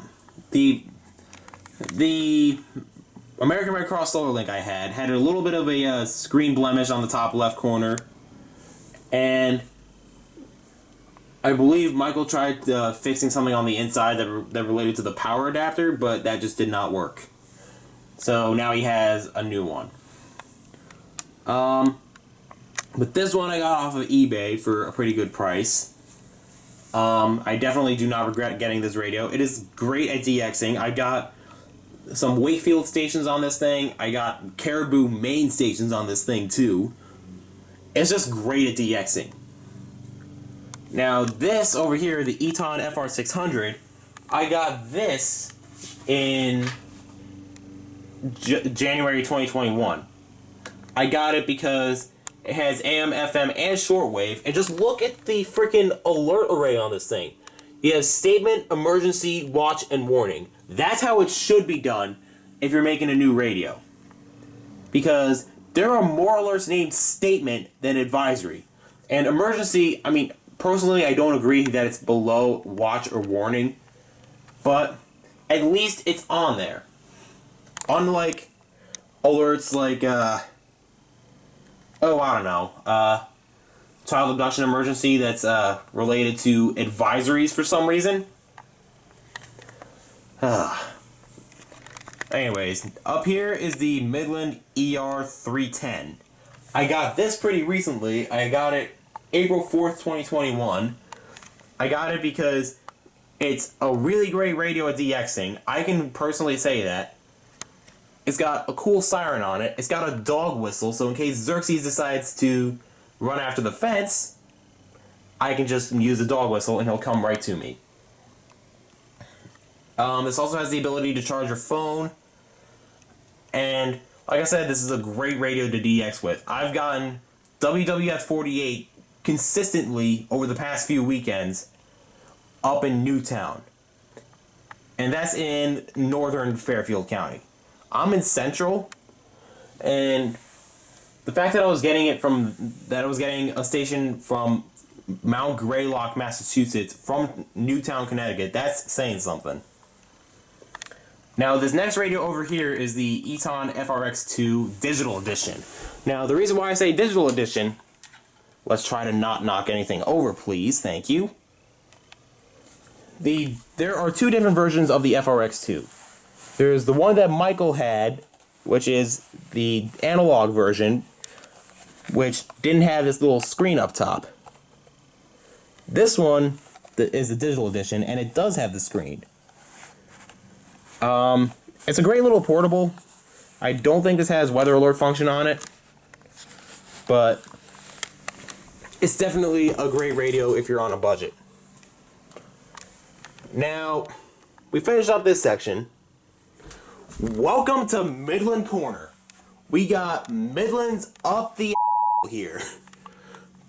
American Red Cross SolarLink I had a little bit of a screen blemish on the top left corner, and I believe Michael tried fixing something on the inside that related to the power adapter, but that just did not work. So now he has a new one. But this one I got off of eBay for a pretty good price. I definitely do not regret getting this radio. It is great at DXing. I got some Wakefield stations on this thing. I got Caribou main stations on this thing too. It's just great at DXing. Now this over here, the Eton FR600, I got this in January 2021. I got it because it has AM, FM, and shortwave. And just look at the freaking alert array on this thing. It has statement, emergency, watch, and warning. That's how it should be done if you're making a new radio. Because there are more alerts named statement than advisory. And emergency, I mean, personally, I don't agree that it's below watch or warning. But at least it's on there. Unlike alerts like, I don't know, child abduction emergency that's related to advisories for some reason. Anyways, up here is the Midland ER310. I got this pretty recently. I got it April 4th, 2021. I got it because it's a really great radio at DXing. I can personally say that. It's got a cool siren on it. It's got a dog whistle, so in case Xerxes decides to run after the fence, I can just use the dog whistle and he'll come right to me. This also has the ability to charge your phone. And like I said, this is a great radio to DX with. I've gotten WWF-48 consistently over the past few weekends up in Newtown. And that's in northern Fairfield County. I'm in Central, and the fact that I was getting a station from Mount Greylock, Massachusetts, from Newtown, Connecticut, that's saying something. Now, this next radio over here is the Eton FRX2 Digital Edition. Now, the reason why I say Digital Edition, let's try to not knock anything over, please. Thank you. There are two different versions of the FRX2. There's the one that Michael had, which is the analog version, which didn't have this little screen up top. This one is the digital edition, and it does have the screen. It's a great little portable. I don't think this has weather alert function on it, but it's definitely a great radio if you're on a budget. Now, we finished up this section. Welcome to Midland Corner. We got Midlands up the here.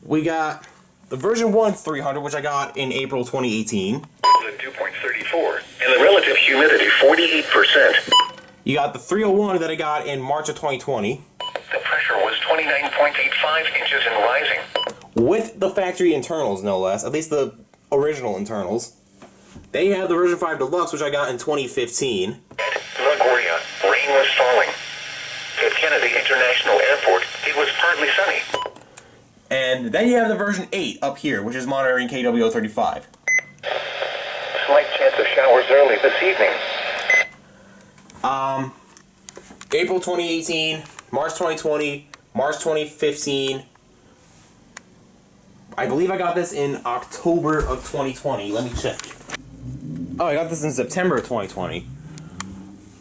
We got the version 1 300, which I got in April 2018. 2.34, and the relative humidity 48%. You got the 301 that I got in March of 2020. The pressure was 29.85 inches and rising. With the factory internals, no less. At least the original internals. They have the version 5 Deluxe, which I got in 2015. LaGuardia, rain was falling. At Kennedy International Airport, it was partly sunny. And then you have the version 8 up here, which is monitoring KWO35. Slight chance of showers early this evening. April 2018, March 2020, March 2015. I believe I got this in October of 2020. Let me check. Oh, I got this in September of 2020.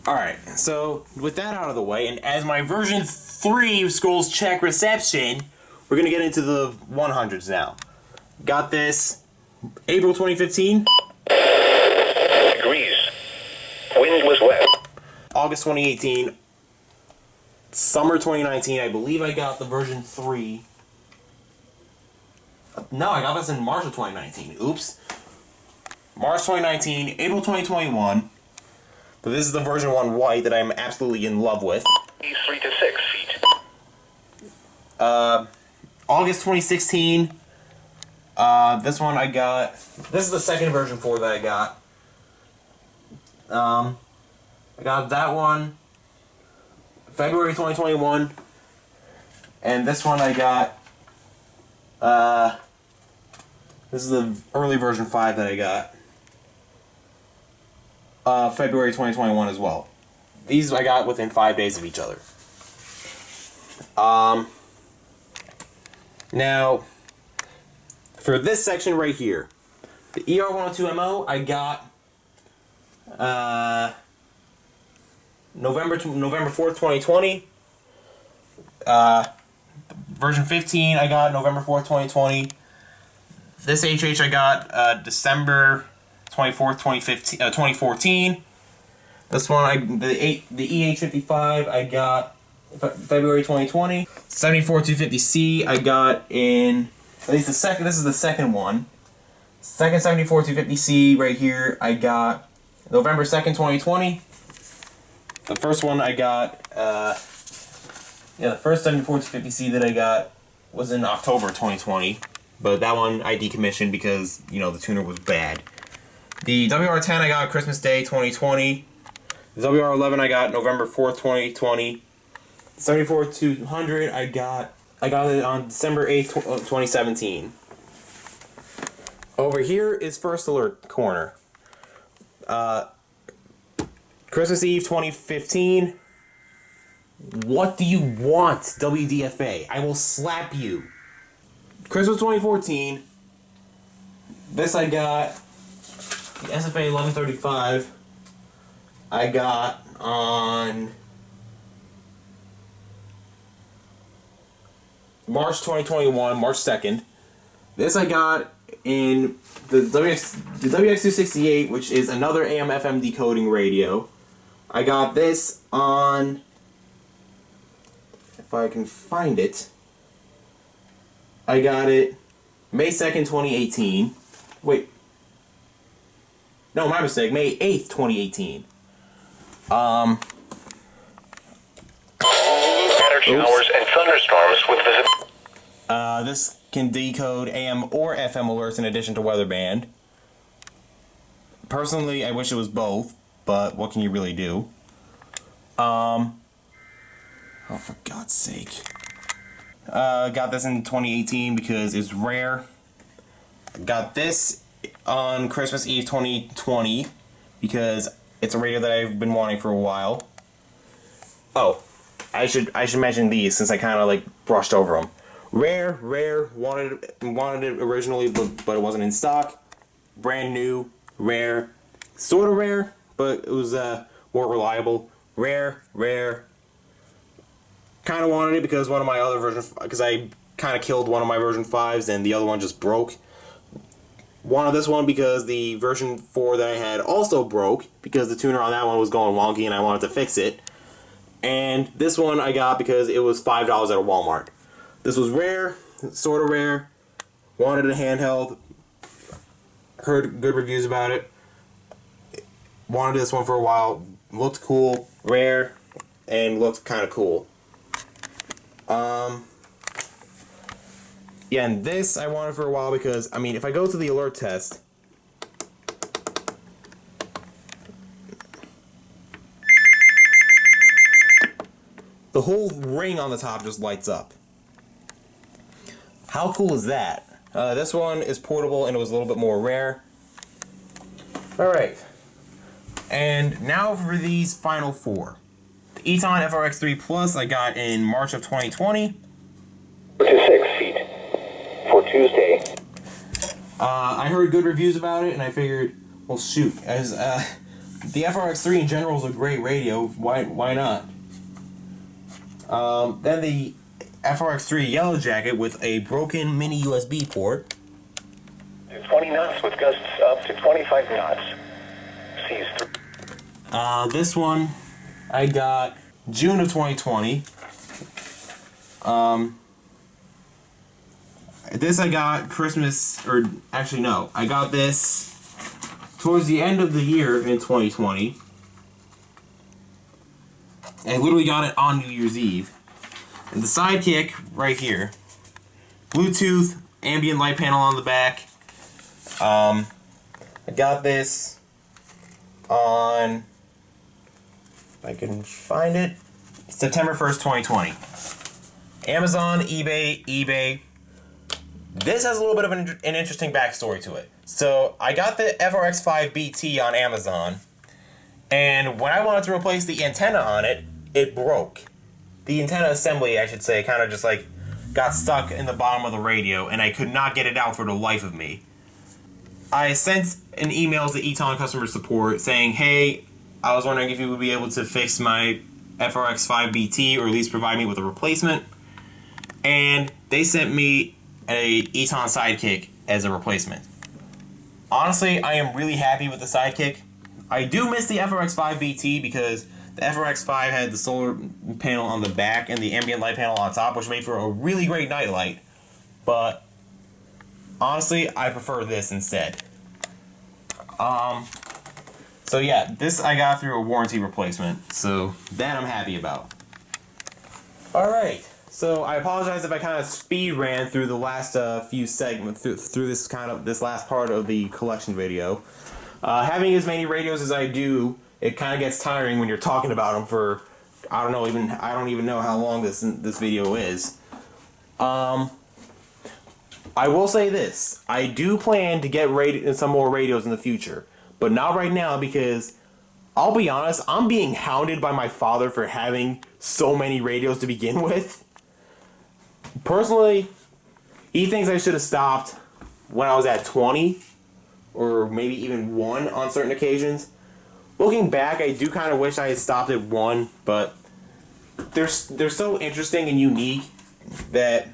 Alright, so with that out of the way, and as my version 3 scrolls check reception, we're going to get into the 100s now. Got this April 2015. Degrees. Wind was wet. August 2018. Summer 2019. I believe I got the version 3. No, I got this in March of 2019. Oops. March 2019, April 2021. But this is the version 1 white that I'm absolutely in love with. 3 to 6 feet. August 2016. This one I got. This is the second version 4 that I got. I got that one February 2021. And this one I got. This is the early version 5 that I got. February 2021 as well. These I got within 5 days of each other. Now, for this section right here, the ER102MO, I got November 4th, 2020. Version 15, I got November 4th, 2020. This HH I got December 24th, 2014. This one, the EH55, I got February 2020. 74250C, I got in, at least the second, this is the second one. Second 74250C right here, I got November 2nd, 2020. The first one I got, the first 74250C that I got was in October 2020. But that one I decommissioned because, you know, the tuner was bad. The WR10 I got Christmas Day 2020. The WR11 I got November 4th, 2020. The 74200 I got it on December 8th, 2017. Over here is First Alert Corner. Christmas Eve 2015. What do you want, WDFA? I will slap you. Christmas 2014. This I got the SFA 1135. I got on March 2021, March 2nd. This I got in the WX268, which is another AM/FM decoding radio. I got this on, if I can find it, I got it May 2nd, 2018. Wait. No, my mistake. May 8th, 2018. Scattered showers and thunderstorms with visibility. This can decode AM or FM alerts in addition to weather band. Personally, I wish it was both, but what can you really do? Oh, for God's sake. Got this in 2018 because it's rare. Got this on Christmas Eve 2020 because it's a radio that I've been wanting for a while. Oh, I should mention these since I kind of like brushed over them. Rare, wanted it originally, but it wasn't in stock. Brand new, rare, sort of rare, but it was more reliable. Rare. Kind of wanted it because one of my other because I kind of killed one of my version 5s and the other one just broke. Wanted this one because the version 4 that I had also broke because the tuner on that one was going wonky and I wanted to fix it. And this one I got because it was $5 at a Walmart. This was rare, sort of rare. Wanted a handheld. Heard good reviews about it. Wanted this one for a while. Looked cool, rare, and looked kind of cool. Yeah, and this I wanted for a while because, I mean, if I go to the alert test, the whole ring on the top just lights up. How cool is that? This one is portable and it was a little bit more rare. Alright. And now for these final four. The Eton FRX3 Plus I got in March of 2020. To 6 feet for Tuesday. I heard good reviews about it and I figured, well shoot, as the FRX3 in general is a great radio, why not? Then the FRX3 Yellow Jacket with a broken mini USB port. 20 knots with gusts up to 25 knots. Seas 3. This one I got June of 2020. This I got Christmas, or actually no, I got this towards the end of the year in 2020. I literally got it on New Year's Eve. And the sidekick right here, Bluetooth, ambient light panel on the back. I got this on, if I can find it, September 1st, 2020. Amazon, eBay. This has a little bit of an interesting backstory to it. So I got the FRX5 BT on Amazon, and when I wanted to replace the antenna on it, it broke. The antenna assembly, I should say, kind of just like got stuck in the bottom of the radio, and I could not get it out for the life of me. I sent an email to Eton customer support saying, hey, I was wondering if you would be able to fix my FRX5BT or at least provide me with a replacement. And they sent me a Eton Sidekick as a replacement. Honestly, I am really happy with the Sidekick. I do miss the FRX5BT because the FRX5 had the solar panel on the back and the ambient light panel on top, which made for a really great night light. But honestly, I prefer this instead. So yeah, this I got through a warranty replacement, so that I'm happy about. Alright, so I apologize if I kind of speed ran through the last few segments, through this last part of the collection video. Having as many radios as I do, it kind of gets tiring when you're talking about them for, I don't even know how long this video is. I will say this, I do plan to get some more radios in the future, but not right now because, I'll be honest, I'm being hounded by my father for having so many radios to begin with. Personally, he thinks I should have stopped when I was at 20, or maybe even 1 on certain occasions. Looking back, I do kind of wish I had stopped at 1, but they're so interesting and unique that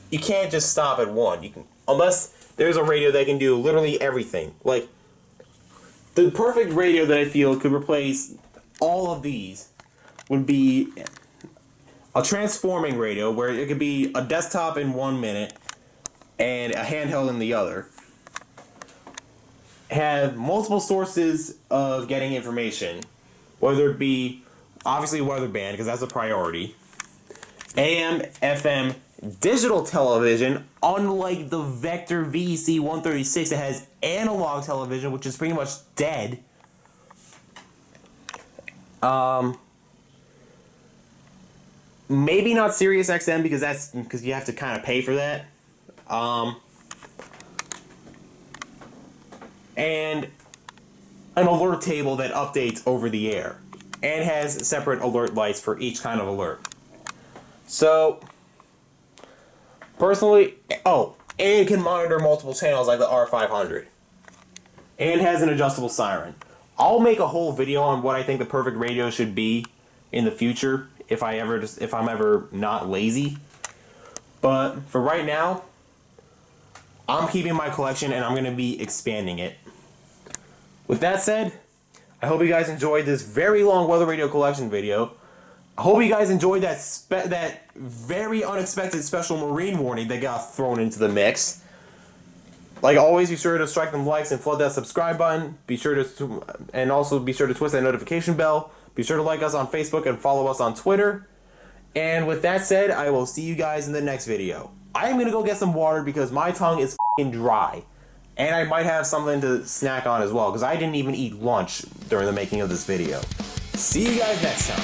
you can't just stop at 1. Unless there's a radio that can do literally everything. Like, the perfect radio that I feel could replace all of these would be a transforming radio where it could be a desktop in 1 minute and a handheld in the other. Have multiple sources of getting information, whether it be obviously weather band because that's a priority, AM, FM, digital television, unlike the Vector VEC136 that has analog television, which is pretty much dead. Maybe not Sirius XM because you have to kind of pay for that. And an alert table that updates over the air and has separate alert lights for each kind of alert. So, personally, and can monitor multiple channels like the R500. And has an adjustable siren. I'll make a whole video on what I think the perfect radio should be in the future if I'm ever not lazy. But for right now, I'm keeping my collection and I'm going to be expanding it. With that said, I hope you guys enjoyed this very long weather radio collection video. I hope you guys enjoyed that very unexpected special marine warning that got thrown into the mix. Like always, be sure to strike them likes and flood that subscribe button. And also be sure to twist that notification bell. Be sure to like us on Facebook and follow us on Twitter. And with that said, I will see you guys in the next video. I am going to go get some water because my tongue is f***ing dry. And I might have something to snack on as well because I didn't even eat lunch during the making of this video. See you guys next time.